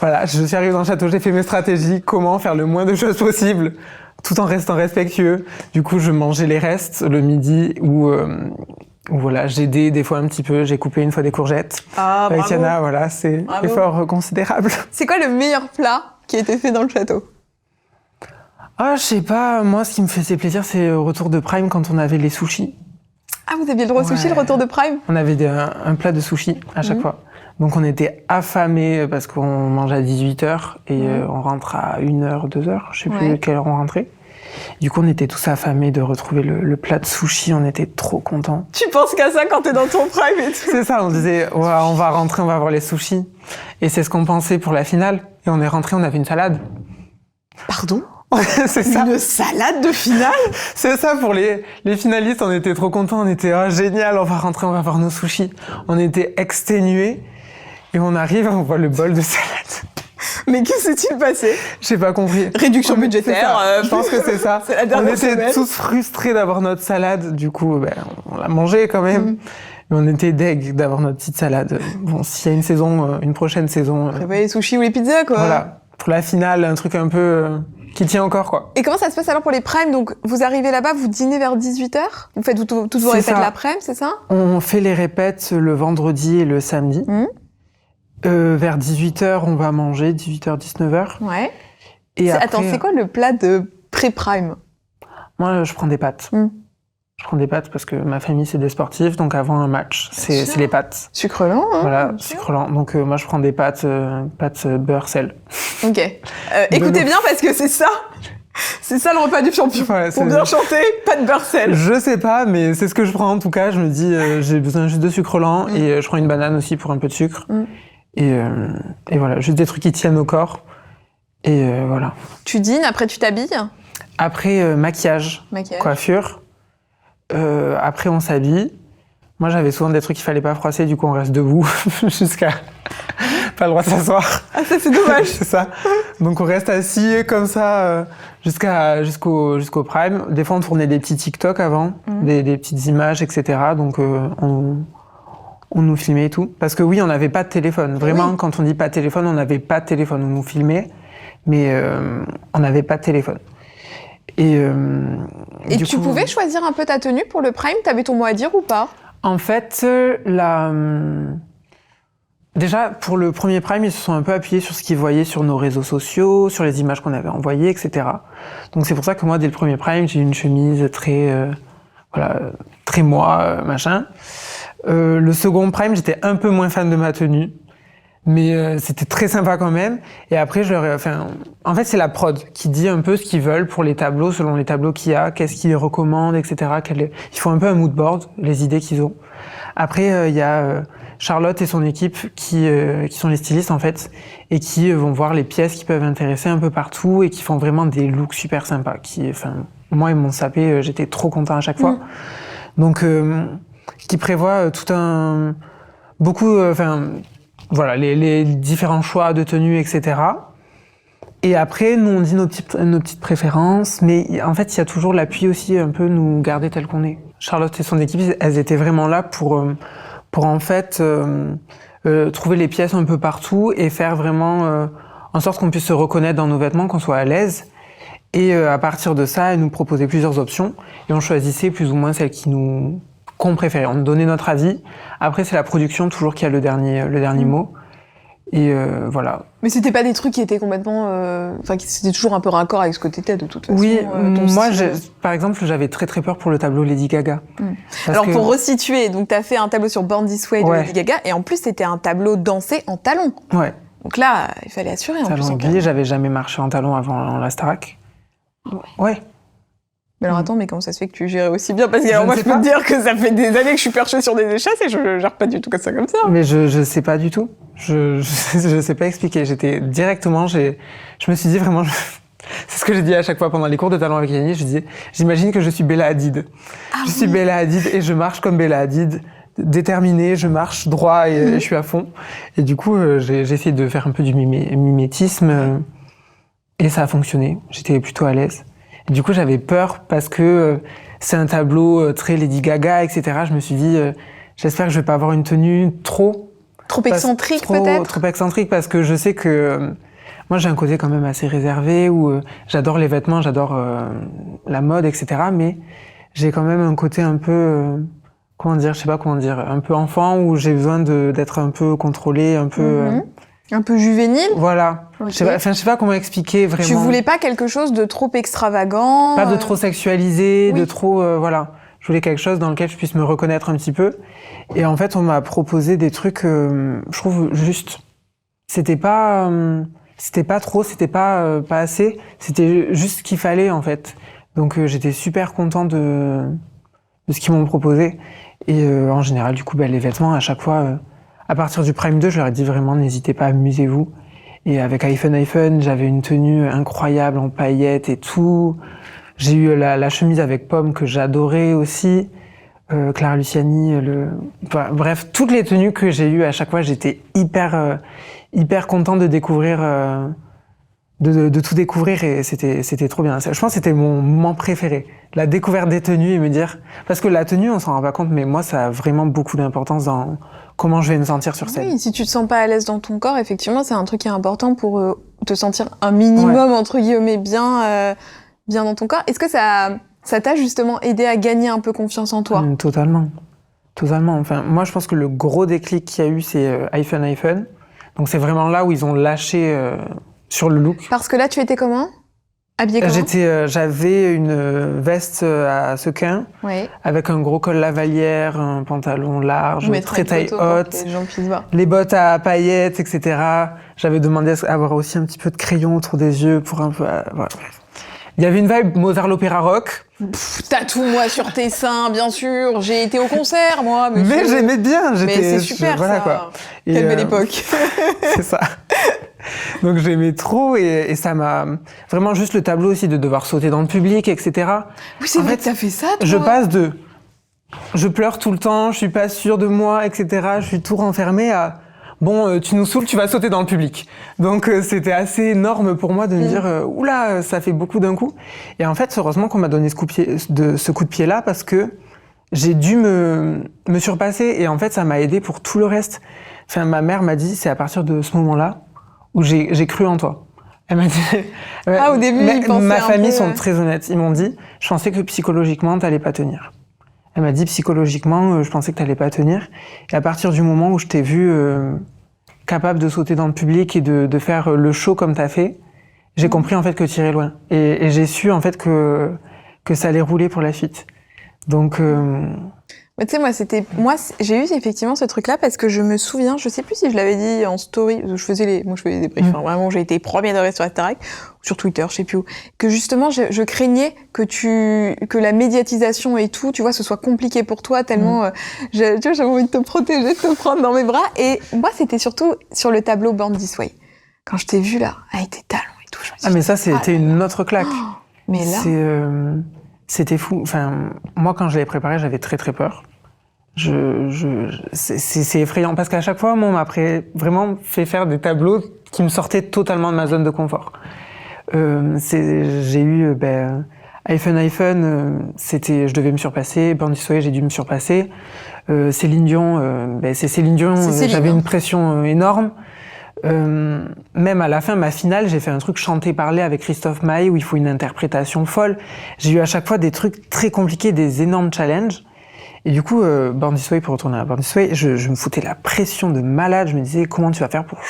voilà, je suis arrivée dans le château, j'ai fait mes stratégies, comment faire le moins de choses possible, tout en restant respectueux. Du coup, je mangeais les restes le midi où voilà, j'aidais des fois un petit peu, j'ai coupé une fois des courgettes. Ah, Avec bravo. Yana, voilà, c'est Bravo. effort considérable. C'est quoi le meilleur plat qui a été fait dans le château? Ah, je sais pas, moi, ce qui me faisait plaisir, c'est le retour de Prime quand on avait les sushis. Ah, vous aviez le droit au sushi, Ouais. le retour de Prime? On avait un plat de sushis à chaque fois. Donc on était affamés parce qu'on mange à 18h et on rentre à 1h, 2h, je sais plus Ouais. quelle heure on rentrait. Du coup, on était tous affamés de retrouver le plat de sushi, on était trop contents. Tu penses qu'à ça quand t'es dans ton Prime et tout? C'est ça, on disait, ouais, on va rentrer, on va voir les sushis. Et c'est ce qu'on pensait pour la finale. Et on est rentré, on avait une salade. Pardon? C'est ça. Une salade de finale? C'est ça pour les finalistes, on était trop contents, on était génial, on va rentrer, on va voir nos sushis. On était exténués et on arrive, on voit le bol de salade. Mais que s'est-il passé? J'ai pas compris. Réduction C'est budgétaire. ça. Je pense que c'est ça. C'est la On dernière était semaine. tous frustrés d'avoir notre salade, du coup, on l'a mangé quand même. Mais on était deg d'avoir notre petite salade. Bon, s'il y a une saison, une prochaine saison, Prévoyez les sushis ou les pizzas, quoi. voilà, pour la finale, un truc un peu qui tient encore, quoi. Et comment ça se passe alors pour les primes? Donc, vous arrivez là-bas, vous dînez vers 18h? Vous faites toutes vos C'est répètes ça. l'après-midi, c'est ça? On fait les répètes le vendredi et le samedi. Vers 18h, on va manger, 18h, 19h. Ouais. Et après, Attends, c'est quoi le plat de pré-prime? moi, je prends des pâtes. Je prends des pâtes parce que ma famille, c'est des sportifs, donc avant un match, c'est les pâtes. Sucre lent, hein? Voilà, bien sûr. sucre lent. Donc moi, je prends des pâtes beurre, sel. Ok. Écoutez bien parce que c'est ça. C'est ça le repas du champion. Ouais, Pour c'est- bien chanter, pas de beurre sel. Je sais pas, mais c'est ce que je prends en tout cas. Je me dis, j'ai besoin juste de sucre lent et je prends une banane aussi pour un peu de sucre. Et voilà, juste des trucs qui tiennent au corps. Et voilà. Tu dînes, après tu t'habilles. Après, maquillage, coiffure. Après, on s'habille. Moi, j'avais souvent des trucs qu'il fallait pas froisser, du coup, on reste debout jusqu'à pas le droit de s'asseoir. Ah, ça c'est dommage. C'est ça. Donc, on reste assis comme ça jusqu'au prime. Des fois, on tournait des petits TikTok avant, des petites images, etc. Donc, on nous filmait et tout. Parce que oui, on n'avait pas de téléphone. Vraiment, quand on dit pas de téléphone, on n'avait pas de téléphone. On nous filmait, mais on n'avait pas de téléphone. Et du tu coup, pouvais choisir un peu ta tenue pour le prime? T'avais ton mot à dire ou pas? en fait, déjà, pour le premier prime, ils se sont un peu appuyés sur ce qu'ils voyaient sur nos réseaux sociaux, sur les images qu'on avait envoyées, etc. Donc c'est pour ça que moi, dès le premier prime, j'ai une chemise très moi, machin. Le second prime, j'étais un peu moins fan de ma tenue. Mais c'était très sympa quand même. Et après, en fait, c'est la prod qui dit un peu ce qu'ils veulent pour les tableaux, selon les tableaux qu'il y a, qu'est-ce qu'ils recommandent, etc. Ils font un peu un mood board, les idées qu'ils ont. Après, il y a Charlotte et son équipe qui sont les stylistes en fait, et qui vont voir les pièces qui peuvent intéresser un peu partout et qui font vraiment des looks super sympas. Moi, ils m'ont sapé, j'étais trop content à chaque fois. Donc, qui prévoit voilà, les différents choix de tenues, etc. Et après, nous, on dit nos petites préférences, mais en fait, il y a toujours l'appui aussi, un peu nous garder tel qu'on est. Charlotte et son équipe, elles étaient vraiment là pour en fait, trouver les pièces un peu partout et faire vraiment en sorte qu'on puisse se reconnaître dans nos vêtements, qu'on soit à l'aise. Et à partir de ça, elles nous proposaient plusieurs options et on choisissait plus ou moins celles qu'on préférait. On donnait notre avis. Après, c'est la production toujours qui a le dernier mot. Et voilà. Mais c'était pas des trucs qui étaient complètement... c'était toujours un peu raccord avec ce que t'étais, de toute façon. Oui, moi, par exemple, j'avais très très peur pour le tableau Lady Gaga. Alors, pour resituer, donc t'as fait un tableau sur Born This Way de Lady Gaga, et en plus, c'était un tableau dansé en talons. Ouais. Donc là, il fallait assurer. Talons aiguillés, j'avais jamais marché en talons avant la Starac. Ouais. Mais alors attends, mais comment ça se fait que tu gérais aussi bien? Parce que alors, moi, je peux te dire que ça fait des années que je suis perchée sur des échasses et je gère pas du tout comme ça. Mais je sais pas du tout. Je sais pas expliquer. J'étais directement, je me suis dit vraiment, c'est ce que j'ai dit à chaque fois pendant les cours de talons avec Yanni, je disais, j'imagine que je suis Bella Hadid. Je suis Bella Hadid et je marche comme Bella Hadid, déterminée, je marche droit et je suis à fond. Et du coup, j'ai essayé de faire un peu du mimétisme et ça a fonctionné. J'étais plutôt à l'aise. Et du coup, j'avais peur parce que c'est un tableau très Lady Gaga, etc. Je me suis dit, j'espère que je vais pas avoir une tenue trop excentrique, peut-être? Trop excentrique, parce que je sais que moi, j'ai un côté quand même assez réservé où j'adore les vêtements, j'adore la mode, etc. Mais j'ai quand même un côté un peu, un peu enfant où j'ai besoin d'être un peu contrôlée, un peu... Un peu juvénile? Voilà. Okay. Je sais pas comment expliquer vraiment. Tu voulais pas quelque chose de trop extravagant? Pas de trop sexualisé, de trop... voilà. Je voulais quelque chose dans lequel je puisse me reconnaître un petit peu. Et en fait, on m'a proposé des trucs, je trouve, justes. C'était pas trop, c'était pas assez. C'était juste ce qu'il fallait, en fait. Donc, j'étais super content de ce qu'ils m'ont proposé. Et en général, du coup, les vêtements, à chaque fois... à partir du Prime 2, je leur ai dit vraiment, n'hésitez pas, amusez-vous. Et avec iPhone, j'avais une tenue incroyable en paillettes et tout. J'ai eu la chemise avec pomme que j'adorais aussi. Clara Luciani, bref, toutes les tenues que j'ai eues à chaque fois, j'étais hyper content de découvrir, de tout découvrir et c'était trop bien. Je pense que c'était mon moment préféré. La découverte des tenues et me dire, parce que la tenue, on s'en rend pas compte, mais moi, ça a vraiment beaucoup d'importance dans comment je vais me sentir sur scène. Oui, si tu te sens pas à l'aise dans ton corps, effectivement, c'est un truc qui est important pour te sentir un minimum, entre guillemets, bien dans ton corps. Est-ce que ça t'a justement aidé à gagner un peu confiance en toi? Totalement. Enfin, moi, je pense que le gros déclic qu'il y a eu, c'est iPhone. Donc, c'est vraiment là où ils ont lâché sur le look. Parce que là, tu étais comment? Habillée comment? J'avais une veste à sequins, avec un gros col lavalière, un pantalon large, très taille haute, les bottes à paillettes, etc. J'avais demandé à avoir aussi un petit peu de crayon autour des yeux pour un peu... voilà. Il y avait une vibe Mozart l'opéra rock. Tatoue-moi sur tes seins, bien sûr. J'ai été au concert, moi. Monsieur. Mais j'aimais bien. Mais c'est super, voilà, ça. Quoi. Quelle belle époque. C'est ça. Donc j'aimais trop et ça m'a... Vraiment juste le tableau aussi de devoir sauter dans le public, etc. Oui, c'est vrai que t'as fait ça, toi. Je passe de... Je pleure tout le temps, je suis pas sûre de moi, etc. Je suis tout renfermée à... Bon, tu nous saoules, tu vas sauter dans le public. Donc c'était assez énorme pour moi de me dire oula, ça fait beaucoup d'un coup. Et en fait, heureusement qu'on m'a donné ce coup de pied-là parce que j'ai dû me surpasser et en fait, ça m'a aidé pour tout le reste. Enfin, ma mère m'a dit, c'est à partir de ce moment-là où j'ai cru en toi. Elle m'a dit... au début, ils pensaient ma famille sont très honnêtes. Ils m'ont dit, je pensais que psychologiquement, t'allais pas tenir. Elle m'a dit, psychologiquement, je pensais que t'allais pas tenir. Et à partir du moment où je t'ai vu capable de sauter dans le public et de faire le show comme t'as fait, j'ai compris en fait que t'irais loin. Et j'ai su en fait que ça allait rouler pour la suite. Donc... Mais tu sais, j'ai eu effectivement ce truc-là parce que je me souviens, je sais plus si je l'avais dit en story, je faisais des briefs, hein, vraiment, j'ai été premier degré sur Asterac, ou sur Twitter, je sais plus où, que justement, je craignais que la médiatisation et tout, tu vois, ce soit compliqué pour toi, tellement, tu vois, j'avais envie de te protéger, de te prendre dans mes bras, et moi, c'était surtout sur le tableau Born This Way. Quand je t'ai vu là, avec tes talons et tout, je me suis dit, mais ça, c'était une autre claque. Mais là... C'était fou. Enfin, moi, quand je l'ai préparé, j'avais très très peur. C'est effrayant parce qu'à chaque fois, moi, on m'a vraiment fait faire des tableaux qui me sortaient totalement de ma zone de confort. J'ai eu iPhone, je devais me surpasser. Born This Way, j'ai dû me surpasser. Céline Dion, c'est Céline Dion. J'avais une pression énorme. Même à la fin, ma finale, j'ai fait un truc chanté-parlé avec Christophe Maé où il faut une interprétation folle. J'ai eu à chaque fois des trucs très compliqués, des énormes challenges. Et du coup, Born This Way, pour retourner à Born This Way, je me foutais la pression de malade. Je me disais, comment tu vas faire pour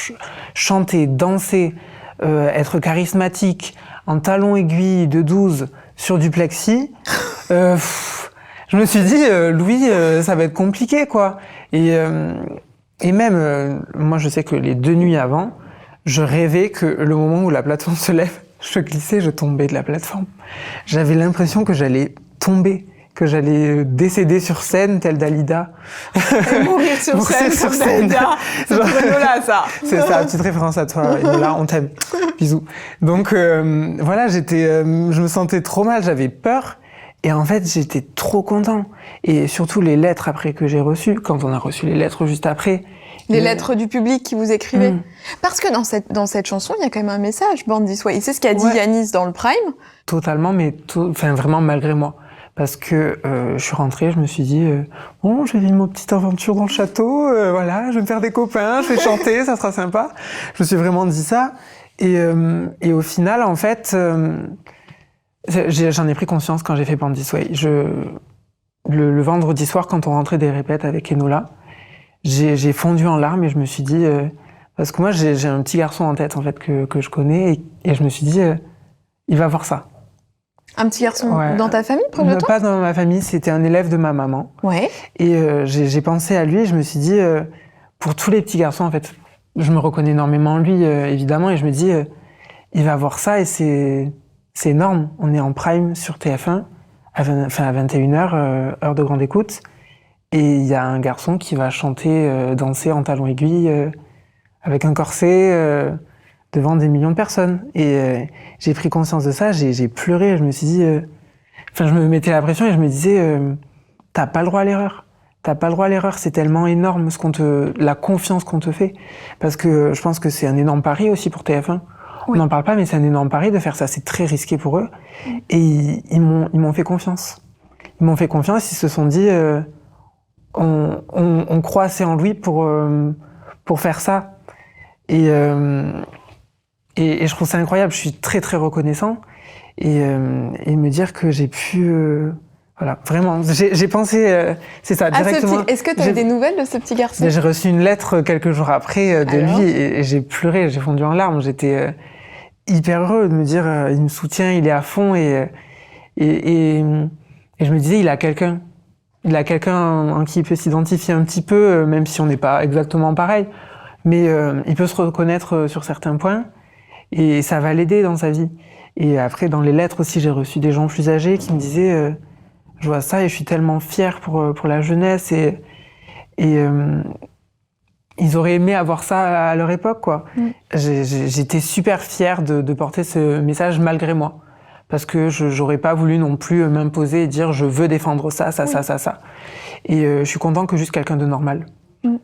chanter, danser, être charismatique, en talons aiguilles de 12 sur du plexi. Je me suis dit, Louis, ça va être compliqué, quoi. Et même, moi, je sais que les 2 nuits avant, je rêvais que le moment où la plateforme se lève, je glissais, je tombais de la plateforme. J'avais l'impression que j'allais tomber, que j'allais décéder sur scène, tel Dalida. Et mourir sur scène. C'est pour Enola, ça. C'est ça, petite référence à toi, Enola, on t'aime. Bisous. Donc, voilà, je me sentais trop mal, j'avais peur. Et en fait, j'étais trop content. Et surtout les lettres après que j'ai reçues, quand on a reçu les lettres juste après. Les lettres du public qui vous écrivaient. Parce que dans cette chanson, il y a quand même un message, Born This Way. Et c'est ce qu'a dit Yanis dans le Prime. Totalement, mais vraiment malgré moi. Parce que je suis rentrée, je me suis dit, bon, je vais vivre ma petite aventure dans le château, voilà, je vais me faire des copains, je vais chanter, ça sera sympa. Je me suis vraiment dit ça. Et au final, en fait... j'en ai pris conscience quand j'ai fait Born This Way. Le vendredi soir, quand on rentrait des répètes avec Enola, j'ai fondu en larmes et je me suis dit... parce que moi, j'ai un petit garçon en tête, en fait, que je connais. Et je me suis dit, il va voir ça. Un petit garçon dans ta famille, proche de toi ? Pas dans ma famille, c'était un élève de ma maman. Ouais. Et j'ai pensé à lui et je me suis dit, pour tous les petits garçons, en fait, je me reconnais énormément en lui, évidemment. Et je me dis, il va voir ça et c'est énorme. On est en prime sur TF1, à 21h, heure de grande écoute. Et il y a un garçon qui va chanter, danser en talons aiguilles, avec un corset, devant des millions de personnes. Et j'ai pris conscience de ça, j'ai pleuré. Je me suis dit... je me mettais la pression et je me disais, t'as pas le droit à l'erreur. T'as pas le droit à l'erreur, c'est tellement énorme la confiance qu'on te fait. Parce que je pense que c'est un énorme pari aussi pour TF1. On n'en parle pas, mais c'est un énorme pari de faire ça. C'est très risqué pour eux. Et ils m'ont fait confiance. Ils m'ont fait confiance, ils se sont dit, on croit assez en lui pour faire ça. Et je trouve ça incroyable. Je suis très, très reconnaissant. Et me dire que j'ai pu... voilà, vraiment, j'ai pensé, c'est ça, directement. Est-ce que tu as eu des nouvelles de ce petit garçon ? J'ai reçu une lettre quelques jours après de lui et j'ai pleuré, j'ai fondu en larmes. J'étais hyper heureux de me dire, il me soutient, il est à fond et je me disais, il a quelqu'un en qui il peut s'identifier un petit peu, même si on n'est pas exactement pareil, mais il peut se reconnaître sur certains points et ça va l'aider dans sa vie. Et après, dans les lettres aussi, j'ai reçu des gens plus âgés qui me disaient, je vois ça et je suis tellement fier pour la jeunesse et ils auraient aimé avoir ça à leur époque, quoi. J'étais super fier de porter ce message malgré moi. Parce que j'aurais pas voulu non plus m'imposer et dire je veux défendre ça. Et je suis content que juste quelqu'un de normal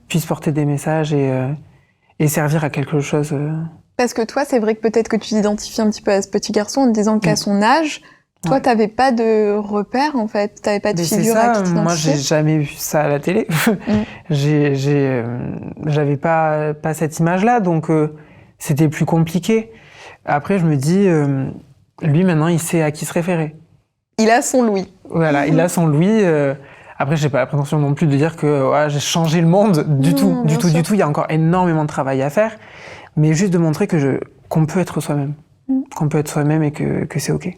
puisse porter des messages et servir à quelque chose. Parce que toi, c'est vrai que peut-être que tu t'identifies un petit peu à ce petit garçon en te disant qu'à son âge, toi, t'avais pas de repère, en fait. T'avais pas de figure à qui t'identifier. Moi, j'ai jamais vu ça à la télé. J'avais pas cette image-là, donc c'était plus compliqué. Après, je me dis, lui, maintenant, il sait à qui se référer. Il a son Louis. Voilà, il a son Louis. Après, j'ai pas la prétention non plus de dire que j'ai changé le monde du tout. Il y a encore énormément de travail à faire. Mais juste de montrer qu'on peut être soi-même. Qu'on peut être soi-même et que c'est OK.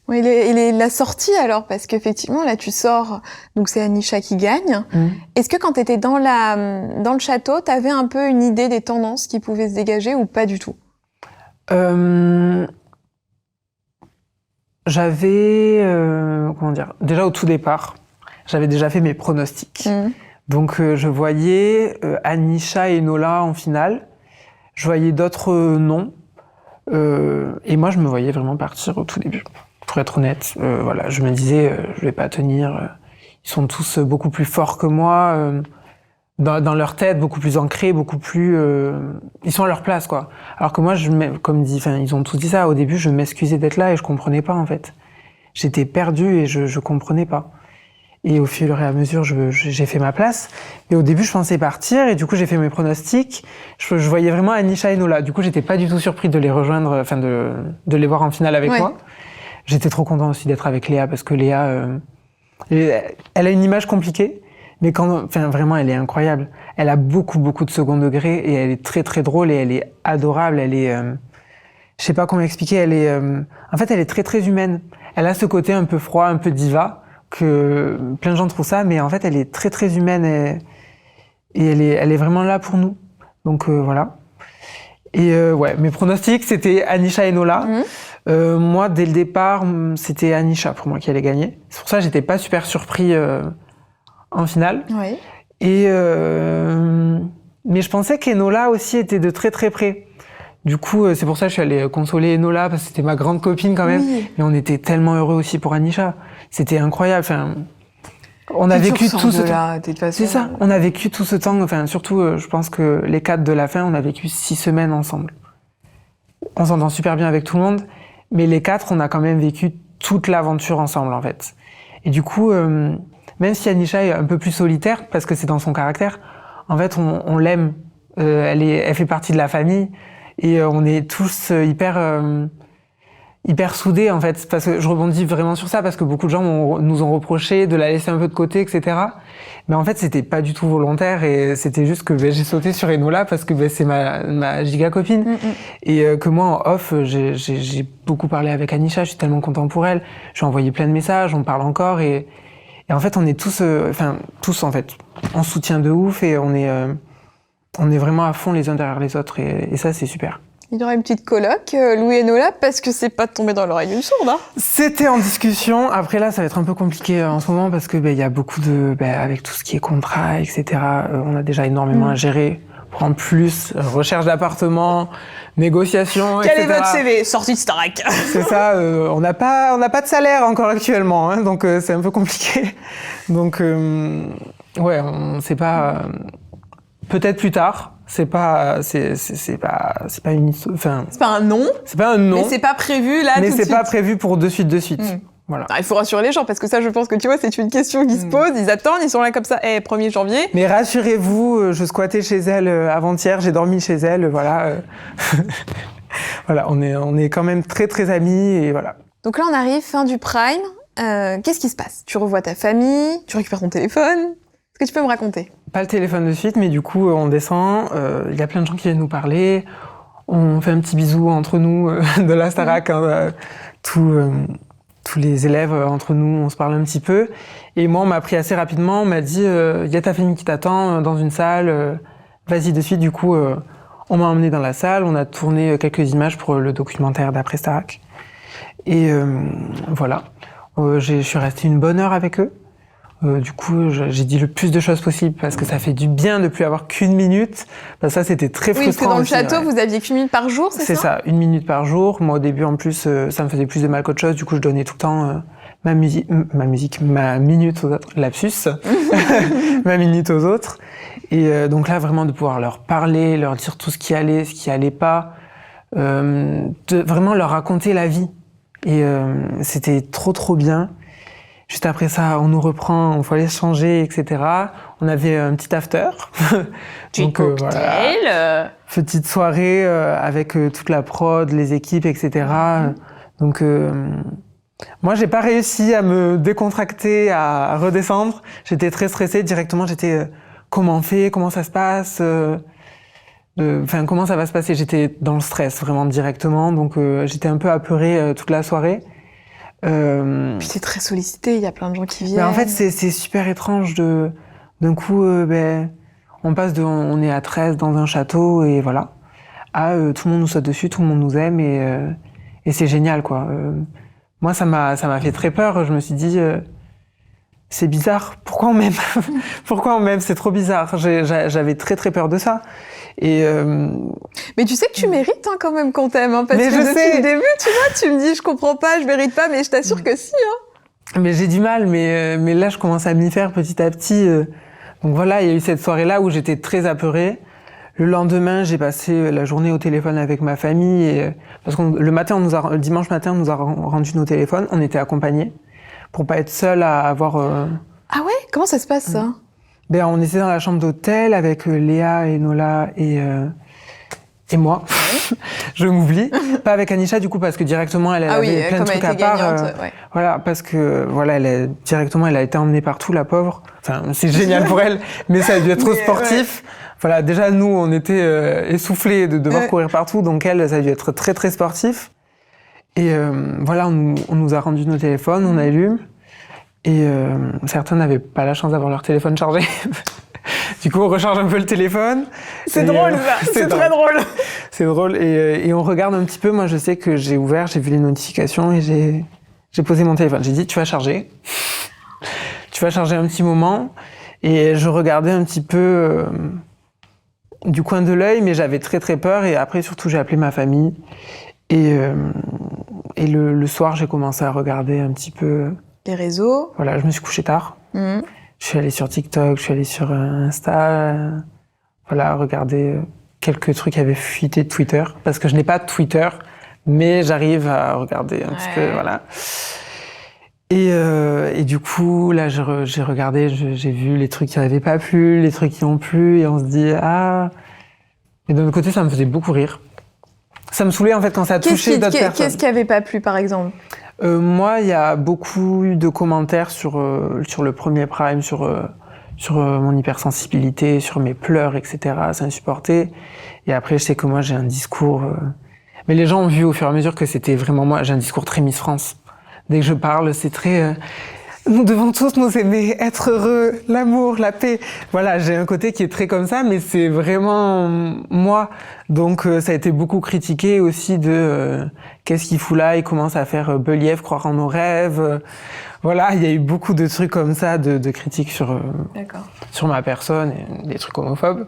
Oui, la sortie alors, parce qu'effectivement, là, tu sors, donc c'est Anisha qui gagne. Est-ce que quand tu étais dans le château, tu avais un peu une idée des tendances qui pouvaient se dégager ou pas du tout? J'avais, comment dire, déjà au tout départ, j'avais déjà fait mes pronostics. Donc je voyais Anisha et Nola en finale, je voyais d'autres noms, et moi je me voyais vraiment partir au tout début. Pour être honnête, voilà, je me disais, je vais pas tenir. Ils sont tous beaucoup plus forts que moi, dans leur tête, beaucoup plus ancrés, beaucoup plus. Ils sont à leur place, quoi. Alors que moi, ils ont tous dit ça. Au début, je m'excusais d'être là et je comprenais pas en fait. J'étais perdue et je comprenais pas. Et au fur et à mesure, j'ai fait ma place. Et au début, je pensais partir et du coup, j'ai fait mes pronostics. Je voyais vraiment Anisha et Nola. Du coup, j'étais pas du tout surpris de les rejoindre, enfin de les voir en finale avec moi. J'étais trop content aussi d'être avec Léa parce que Léa, elle a une image compliquée, mais vraiment, elle est incroyable. Elle a beaucoup de second degré et elle est très très drôle et elle est adorable. Elle est, je sais pas comment expliquer. Elle est, en fait, elle est très très humaine. Elle a ce côté un peu froid, un peu diva que plein de gens trouvent ça, mais en fait, elle est très très humaine et elle est vraiment là pour nous. Donc voilà. Et mes pronostics, c'était Anisha et Nola. Moi, dès le départ, c'était Anisha pour moi qui allait gagner. C'est pour ça que j'étais pas super surpris en finale. Oui. Et mais je pensais qu'Enola aussi était de très très près. Du coup, c'est pour ça que je suis allée consoler Enola parce que c'était ma grande copine quand même. Oui. Et on était tellement heureux aussi pour Anisha. C'était incroyable. Enfin, on a vécu tout ce temps. C'est ça. On a vécu tout ce temps. Enfin, surtout, je pense que les 4 de la fin, on a vécu 6 semaines ensemble. On s'entend super bien avec tout le monde. Mais les 4, on a quand même vécu toute l'aventure ensemble, en fait. Et du coup, même si Anisha est un peu plus solitaire, parce que c'est dans son caractère, en fait, on l'aime. Elle fait partie de la famille. Et on est tous hyper soudés, en fait. Parce que je rebondis vraiment sur ça, parce que beaucoup de gens nous ont reproché de la laisser un peu de côté, etc. Mais en fait, c'était pas du tout volontaire. Et c'était juste que j'ai sauté sur Enola, parce que c'est ma giga copine. Et que moi, en off, j'ai beaucoup parlé avec Anisha. Je suis tellement content pour elle. Je lui ai envoyé plein de messages, on parle encore. Et en fait, on est tous, en fait, on soutient de ouf. Et on est vraiment à fond les uns derrière les autres. Et ça, c'est super. Il y aura une petite coloc, Louis et Nola, parce que c'est pas de tomber dans l'oreille d'une sourde, hein. C'était en discussion. Après là, ça va être un peu compliqué en ce moment parce que il y a beaucoup de, avec tout ce qui est contrat, etc. On a déjà énormément à gérer. En plus, recherche d'appartement, négociation, etc. Quel est votre CV? Sortie de Starac. C'est ça. On n'a pas de salaire encore actuellement, hein, donc c'est un peu compliqué. Donc on sait pas. Peut-être plus tard. C'est pas une, enfin. C'est pas un nom. C'est pas un nom. Mais c'est pas prévu là. Mais tout de c'est suite. pas prévu pour de suite. Voilà. Alors, il faut rassurer les gens parce que ça, je pense que tu vois, c'est une question qui se pose. Ils attendent, ils sont là comme ça. 1er janvier. Mais rassurez-vous, je squattais chez elle avant-hier, j'ai dormi chez elle, voilà. Voilà, on est quand même très très amis et voilà. Donc là, on arrive fin du prime. Qu'est-ce qui se passe? Tu revois ta famille, tu récupères ton téléphone. Est-ce que tu peux me raconter? Pas le téléphone de suite, mais du coup, on descend. Il y a plein de gens qui viennent nous parler. On fait un petit bisou entre nous de la Starac. Tous les élèves entre nous, on se parle un petit peu. Et moi, on m'a pris assez rapidement. On m'a dit, il y a ta famille qui t'attend dans une salle. Vas-y de suite. Du coup, on m'a emmené dans la salle. On a tourné quelques images pour le documentaire d'après Starac. Et voilà. Je suis restée une bonne heure avec eux. Du coup, j'ai dit le plus de choses possible parce que ça fait du bien de plus avoir qu'une minute. Bah, ça, c'était très frustrant. Oui, parce que dans le aussi, château, vous aviez qu'une minute par jour, c'est ça? C'est ça, 1 minute par jour. Moi, au début, en plus, ça me faisait plus de mal qu'autre chose. Du coup, je donnais tout le temps ma minute aux autres. Lapsus. Ma minute aux autres. Et donc là, vraiment, de pouvoir leur parler, leur dire tout ce qui allait pas. De vraiment leur raconter la vie. Et c'était trop bien. Juste après ça, on nous reprend, on faut aller se changer, etc. On avait un petit after. Donc, cocktail. Voilà. Petite soirée avec toute la prod, les équipes, etc. Donc, moi, j'ai pas réussi à me décontracter, à redescendre. J'étais très stressée. Directement, j'étais comment on fait, comment ça se passe, comment ça va se passer. J'étais dans le stress vraiment directement. Donc, j'étais un peu apeurée toute la soirée. Puis t'es très sollicité, il y a plein de gens qui viennent. En fait, c'est super étrange d'un coup, on passe on est à 13 dans un château et voilà. Tout le monde nous saute dessus, tout le monde nous aime et c'est génial, quoi. Moi, ça m'a fait très peur. Je me suis dit, c'est bizarre. Pourquoi on m'aime? Pourquoi on m'aime? C'est trop bizarre. J'avais très très peur de ça. Mais tu sais que tu mérites quand même qu'on t'aime, parce mais que depuis le début, tu vois, tu me dis je comprends pas, je mérite pas, mais je t'assure que si. Mais j'ai du mal, mais là je commence à m'y faire petit à petit. Donc voilà, il y a eu cette soirée-là où j'étais très apeurée. Le lendemain, j'ai passé la journée au téléphone avec ma famille, parce que le dimanche matin, on nous a rendu nos téléphones, on était accompagnés pour pas être seul à avoir. Ah ouais? Comment ça se passe ça? On était dans la chambre d'hôtel avec Léa et Nola et moi. Je m'oublie. Pas avec Anisha du coup parce que directement elle avait plein de trucs à part. Voilà, parce que directement elle a été emmenée partout, la pauvre. Enfin, c'est génial pour elle, mais ça a dû être trop sportif. Ouais. Voilà, déjà nous on était essoufflés de devoir courir partout, donc elle ça a dû être très très sportif. Et voilà, on nous a rendu nos téléphones, on allume. Et certains n'avaient pas la chance d'avoir leur téléphone chargé. Du coup, on recharge un peu le téléphone. C'est drôle, ça. C'est très drôle. C'est drôle. Et on regarde un petit peu. Moi, je sais que j'ai vu les notifications et j'ai posé mon téléphone. J'ai dit, tu vas charger. Tu vas charger un petit moment. Et je regardais un petit peu du coin de l'œil, mais j'avais très très peur. Et après, surtout, j'ai appelé ma famille. Et le soir, j'ai commencé à regarder un petit peu les réseaux. Voilà, je me suis couchée tard. Je suis allée sur TikTok, je suis allée sur Insta. Voilà, regarder quelques trucs qui avaient fuité de Twitter. Parce que je n'ai pas de Twitter, mais j'arrive à regarder un petit peu, voilà. Et du coup, là, j'ai regardé, j'ai vu les trucs qui n'avaient pas plu, les trucs qui ont plu, et on se dit, ah... Et d'un autre côté, ça me faisait beaucoup rire. Ça me saoulait, en fait, quand ça touchait d'autres personnes. Qu'est-ce qui n'avait pas plu, par exemple? Moi, il y a beaucoup eu de commentaires sur le premier Prime, sur mon hypersensibilité, sur mes pleurs, etc. Ça insupporté. Et après, je sais que moi, j'ai un discours... Mais les gens ont vu au fur et à mesure que c'était vraiment moi. J'ai un discours très Miss France. Dès que je parle, c'est très... nous devons tous nous aimer, être heureux, l'amour, la paix. Voilà, j'ai un côté qui est très comme ça, mais c'est vraiment moi. Donc ça a été beaucoup critiqué aussi de qu'est-ce qu'il fout là, il commence à faire Believ, croire en nos rêves. Voilà, il y a eu beaucoup de trucs comme ça, de critiques sur ma personne, et des trucs homophobes.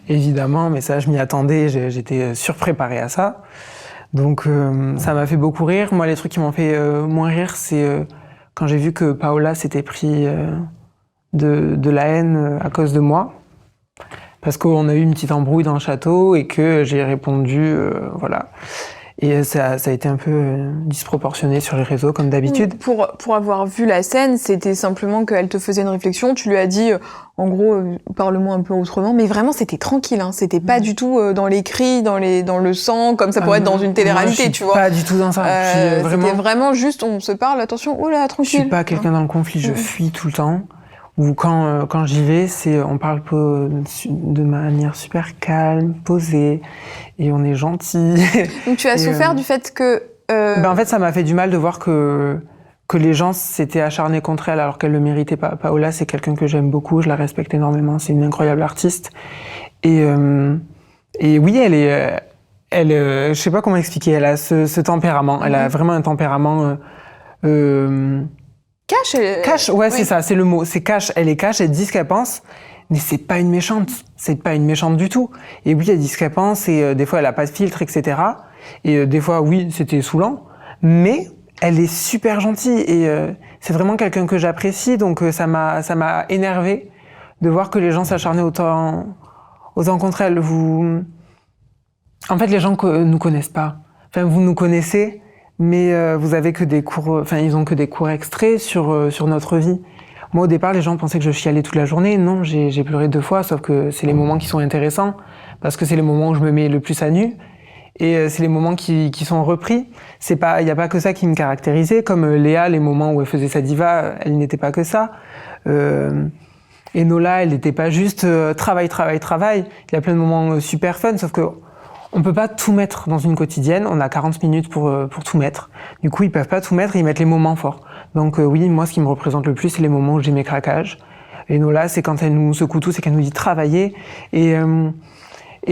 Évidemment, mais ça je m'y attendais, j'étais surpréparée à ça. Donc ça m'a fait beaucoup rire. Moi, les trucs qui m'ont fait moins rire, c'est... quand j'ai vu que Paola s'était pris de la haine à cause de moi, parce qu'on a eu une petite embrouille dans le château et que j'ai répondu, voilà. Et ça a été un peu disproportionné sur les réseaux, comme d'habitude. Pour avoir vu la scène, c'était simplement qu'elle te faisait une réflexion, tu lui as dit, en gros, parle-moi un peu autrement, mais vraiment, c'était tranquille, hein. C'était pas du tout dans les cris, dans le sang, comme ça pourrait être dans une télé-réalité, tu vois. Pas du tout dans ça. C'était vraiment juste, on se parle, attention, oh là, tranquille. Je suis pas quelqu'un dans le conflit, je fuis tout le temps. Ou quand j'y vais, on parle de manière super calme, posée, et on est gentil. Donc tu as souffert du fait que... en fait, ça m'a fait du mal de voir que les gens s'étaient acharnés contre elle alors qu'elle le méritait pas. Paola, c'est quelqu'un que j'aime beaucoup, je la respecte énormément, c'est une incroyable artiste. Et oui, je sais pas comment expliquer, elle a ce tempérament, elle a vraiment un tempérament... Cash, ouais, c'est ça, c'est le mot. C'est cash, elle est cash, elle dit ce qu'elle pense, mais c'est pas une méchante. C'est pas une méchante du tout. Et oui, elle dit ce qu'elle pense, et des fois, elle a pas de filtre, etc. Et des fois, oui, c'était saoulant, mais elle est super gentille, et c'est vraiment quelqu'un que j'apprécie, donc ça m'a énervé de voir que les gens s'acharnaient autant contre elle. En fait, les gens nous connaissent pas. Enfin, vous nous connaissez, mais vous avez que des cours, ils ont que des cours extraits sur notre vie. Moi, au départ, les gens pensaient que je chialais toute la journée. Non, j'ai pleuré 2 fois, sauf que c'est les moments qui sont intéressants, parce que c'est les moments où je me mets le plus à nu, et c'est les moments qui sont repris. Il y a pas que ça qui me caractérisait, comme Léa, les moments où elle faisait sa diva, elle n'était pas que ça. Et Nola, elle n'était pas juste travail. Il y a plein de moments super fun, sauf que on peut pas tout mettre dans une quotidienne. On a 40 minutes pour tout mettre. Du coup, ils peuvent pas tout mettre. Ils mettent les moments forts. Donc oui, moi, ce qui me représente le plus, c'est les moments où j'ai mes craquages. Et Nola, c'est quand elle nous secoue tous, c'est qu'elle nous dit travailler. Et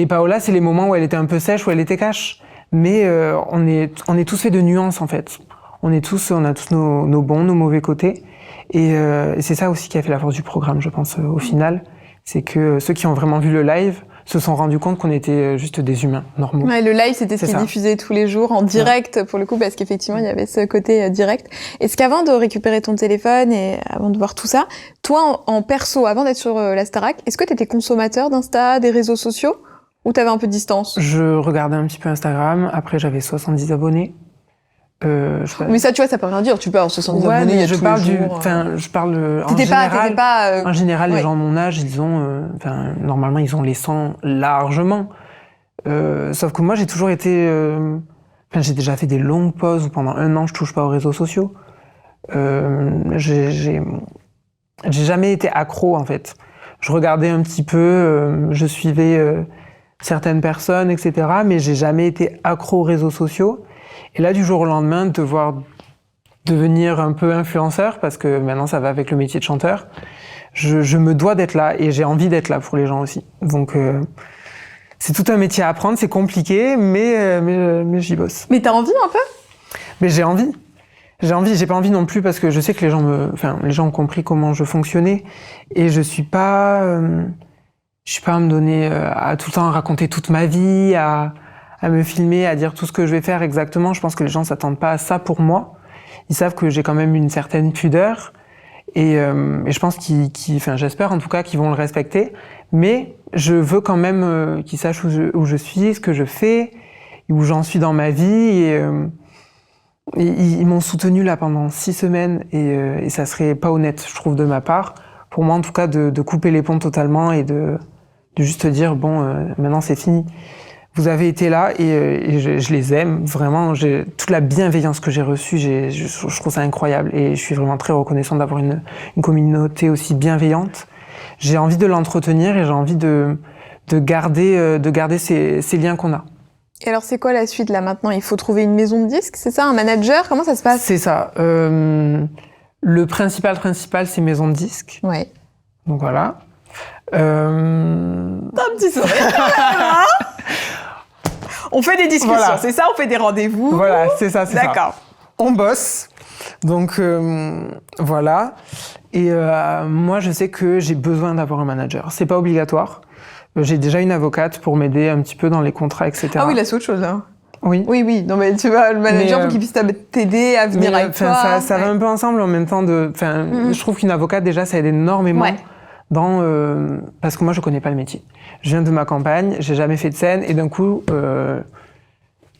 Paola, c'est les moments où elle était un peu sèche, où elle était cash. Mais on est tous faits de nuances en fait. On a tous nos bons, nos mauvais côtés. Et c'est ça aussi qui a fait la force du programme, je pense, au final. C'est que ceux qui ont vraiment vu le live se sont rendus compte qu'on était juste des humains normaux. Ouais, le live, c'était ce qui est diffusé tous les jours en direct, pour le coup, parce qu'effectivement, il y avait ce côté direct. Est-ce qu'avant de récupérer ton téléphone et avant de voir tout ça, toi, en perso, avant d'être sur la Starac, est-ce que tu étais consommateur d'Insta, des réseaux sociaux, ou t'avais un peu de distance? Je regardais un petit peu Instagram. Après, j'avais 70 abonnés. Mais ça, tu vois, ça peut rien dire. Tu peux avoir 70 abonnés, il y a je tous parle les jours. je parle en général. En général, les gens de mon âge, ils ont, normalement, ils ont les 100 largement. Sauf que moi, j'ai toujours été, j'ai déjà fait des longues pauses où pendant 1 an, je touche pas aux réseaux sociaux. J'ai jamais été accro, en fait. Je regardais un petit peu, je suivais certaines personnes, etc. Mais j'ai jamais été accro aux réseaux sociaux. Et là, du jour au lendemain, de devoir devenir un peu influenceur, parce que maintenant ça va avec le métier de chanteur, je me dois d'être là et j'ai envie d'être là pour les gens aussi. Donc c'est tout un métier à apprendre, c'est compliqué, mais j'y bosse. Mais t'as envie un peu? Mais j'ai envie. J'ai pas envie non plus parce que je sais que les gens ont compris comment je fonctionnais et je suis pas à me donner à tout le temps raconter toute ma vie, à me filmer, à dire tout ce que je vais faire exactement. Je pense que les gens s'attendent pas à ça pour moi. Ils savent que j'ai quand même une certaine pudeur et je pense j'espère en tout cas qu'ils vont le respecter. Mais je veux quand même qu'ils sachent où je suis, ce que je fais, où j'en suis dans ma vie. Et ils m'ont soutenu là pendant 6 semaines et ça serait pas honnête, je trouve, de ma part. Pour moi, en tout cas, de couper les ponts totalement et de juste dire bon, maintenant c'est fini. Vous avez été là et je les aime vraiment. Toute la bienveillance que j'ai reçue, je trouve ça incroyable et je suis vraiment très reconnaissante d'avoir une communauté aussi bienveillante. J'ai envie de l'entretenir et j'ai envie de garder ces liens qu'on a. Et alors c'est quoi la suite là maintenant? Il faut trouver une maison de disques, c'est ça, un manager? Comment ça se passe? C'est ça. Le principal, c'est maison de disques. Ouais. Donc voilà. T'as un petit sourire. On fait des discussions, voilà. C'est ça, on fait des rendez-vous. Voilà, c'est ça, c'est ça. D'accord. On bosse. Donc voilà. Et moi, je sais que j'ai besoin d'avoir un manager. C'est pas obligatoire. J'ai déjà une avocate pour m'aider un petit peu dans les contrats, etc. Ah oui, là, c'est autre chose, hein. Oui. Oui. Non, mais tu vois, le manager, pour qu'il puisse t'aider à venir avec toi. Ça va un peu ensemble en même temps je trouve qu'une avocate, déjà, ça aide énormément. Ouais. Parce que moi, je connais pas le métier. Je viens de ma campagne, j'ai jamais fait de scène, et d'un coup,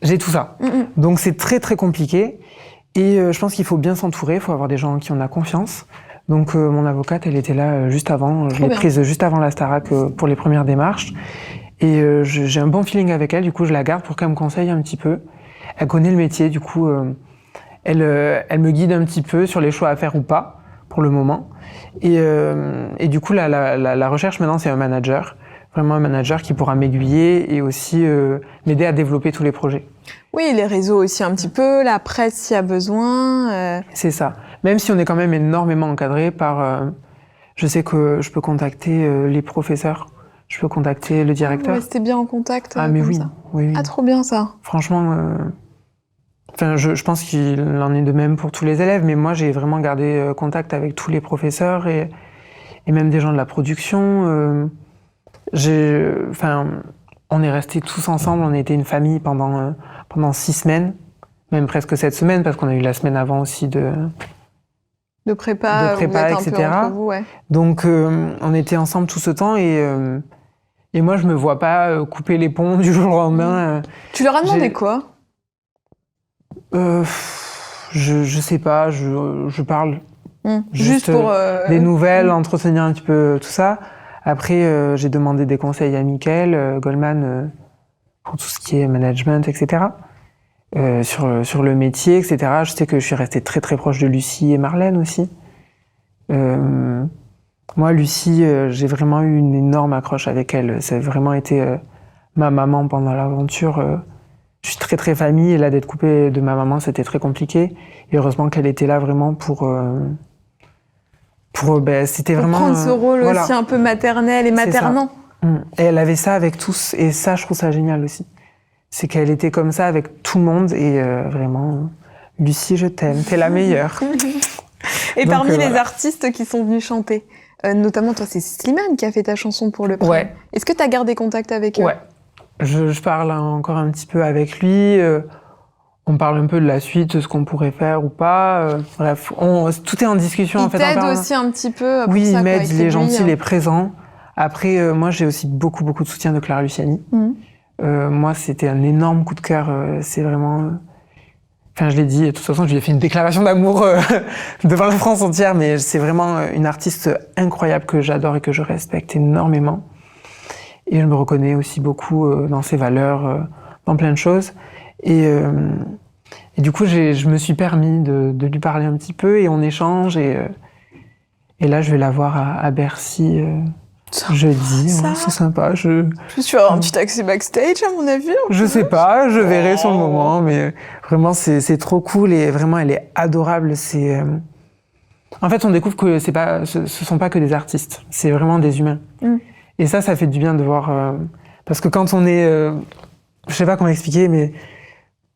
j'ai tout ça. Donc, c'est très, très compliqué. Et je pense qu'il faut bien s'entourer, il faut avoir des gens en qui on a confiance. Donc, mon avocate, elle était là juste avant. Je l'ai prise juste avant la Starac pour les premières démarches. Et j'ai un bon feeling avec elle, du coup, je la garde pour qu'elle me conseille un petit peu. Elle connaît le métier, du coup, elle me guide un petit peu sur les choix à faire ou pas, pour le moment. Et du coup, la recherche maintenant, c'est un manager. Vraiment un manager qui pourra m'aiguiller et aussi m'aider à développer tous les projets. Oui, les réseaux aussi un petit peu, la presse s'il y a besoin. C'est ça. Même si on est quand même énormément encadré par... je sais que je peux contacter les professeurs, je peux contacter le directeur. Rester bien en contact. Ah mais oui, ça. Oui. Ah, trop bien ça. Franchement, je pense qu'il en est de même pour tous les élèves, mais moi j'ai vraiment gardé contact avec tous les professeurs et même des gens de la production. On est restés tous ensemble, on était une famille pendant 6 semaines, même presque 7 semaines, parce qu'on a eu la semaine avant aussi de prépa, etc. Vous, ouais. Donc on était ensemble tout ce temps et moi je me vois pas couper les ponts du jour au lendemain. Tu leur as demandé quoi? Je sais pas, je parle. Juste pour des nouvelles, entretenir un petit peu tout ça. Après, j'ai demandé des conseils à Mickaël Goldman pour tout ce qui est management, etc. Sur le métier, etc. Je sais que je suis restée très très proche de Lucie et Marlène aussi. Moi, Lucie, j'ai vraiment eu une énorme accroche avec elle. Ça a vraiment été ma maman pendant l'aventure. Je suis très très famille et là d'être coupée de ma maman c'était très compliqué. Et heureusement qu'elle était là vraiment pour c'était vraiment prendre ce rôle voilà. aussi un peu maternel et maternant. Et elle avait ça avec tous et ça je trouve ça génial aussi. C'est qu'elle était comme ça avec tout le monde et vraiment Lucie je t'aime, t'es la meilleure. Et donc, parmi les voilà. artistes qui sont venus chanter, notamment toi c'est Slimane qui a fait ta chanson pour le prix. Ouais. Est-ce que tu as gardé contact avec eux? Ouais. Je parle encore un petit peu avec lui. On parle un peu de la suite, de ce qu'on pourrait faire ou pas. Bref, tout est en discussion en fait. Il t'aide aussi un petit peu pour oui, ça, il m'aide, il est gentil, il hein. est présent. Après, moi j'ai aussi beaucoup de soutien de Clara Luciani. Moi c'était un énorme coup de cœur. C'est vraiment... Enfin, je l'ai dit, de toute façon, je lui ai fait une déclaration d'amour devant la France entière, mais c'est vraiment une artiste incroyable que j'adore et que je respecte énormément. Et je me reconnais aussi beaucoup dans ses valeurs, dans plein de choses. Et du coup, je me suis permis de lui parler un petit peu et on échange. Et là, je vais la voir à Bercy jeudi. Ouais, c'est sympa. Tu vas avoir un petit accès backstage, à mon avis. Je sais pas, je verrai sur le moment. Mais vraiment, c'est trop cool et vraiment, elle est adorable. En fait, on découvre que ce sont pas que des artistes. C'est vraiment des humains. Et ça fait du bien de voir... parce que quand on est... je sais pas comment expliquer, mais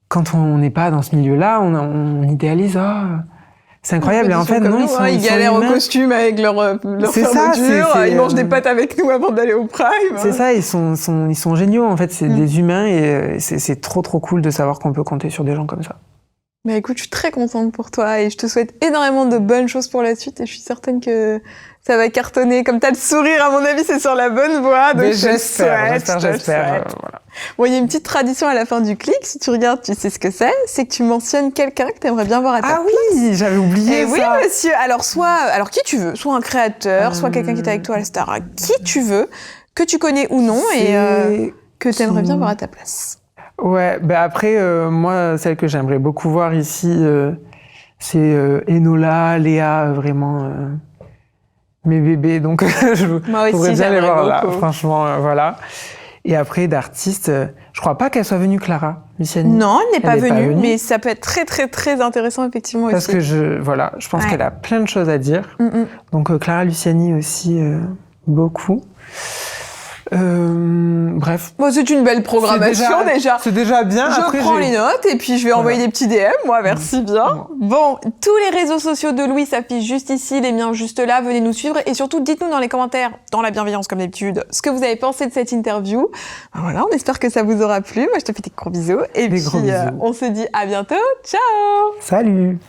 quand on n'est pas dans ce milieu-là, on idéalise... c'est incroyable. Et en fait, non, ils galèrent au costume avec leur fermeture. Ils mangent des pâtes avec nous avant d'aller au Prime. C'est ça, ils sont géniaux. En fait, c'est des humains et c'est trop cool de savoir qu'on peut compter sur des gens comme ça. Bah écoute, je suis très contente pour toi et je te souhaite énormément de bonnes choses pour la suite et je suis certaine que ça va cartonner. Comme t'as le sourire, à mon avis, c'est sur la bonne voie. Donc j'espère. Voilà. Bon, il y a une petite tradition à la fin du clip. Si tu regardes, tu sais ce que c'est que tu mentionnes quelqu'un que t'aimerais bien voir à ta place. Ah oui, j'avais oublié ça. Oui, monsieur. Alors qui tu veux, soit un créateur, soit quelqu'un qui est avec toi à la Starac, qui tu veux, que tu connais ou non et que t'aimerais bien voir à ta place. Ouais, après, moi, celle que j'aimerais beaucoup voir ici, c'est Enola, Léa, vraiment mes bébés. Donc, moi pourrais aussi, bien les voir là, beaucoup. franchement, voilà. Et après, d'artistes, je crois pas qu'elle soit venue, Clara Luciani. Non, elle n'est pas venue, mais ça peut être très, très, très intéressant, effectivement, parce aussi. Parce que je pense qu'elle a plein de choses à dire. Donc, Clara Luciani aussi, beaucoup. Bref. Bon, c'est une belle programmation déjà. C'est déjà bien. Je prends les notes et puis je vais envoyer des petits DM. Moi, merci bien. Bon, tous les réseaux sociaux de Louis s'affichent juste ici, les miens juste là. Venez nous suivre et surtout dites-nous dans les commentaires, dans la bienveillance comme d'habitude, ce que vous avez pensé de cette interview. Voilà, on espère que ça vous aura plu. Moi, je te fais des gros bisous et puis on se dit à bientôt. Ciao. Salut.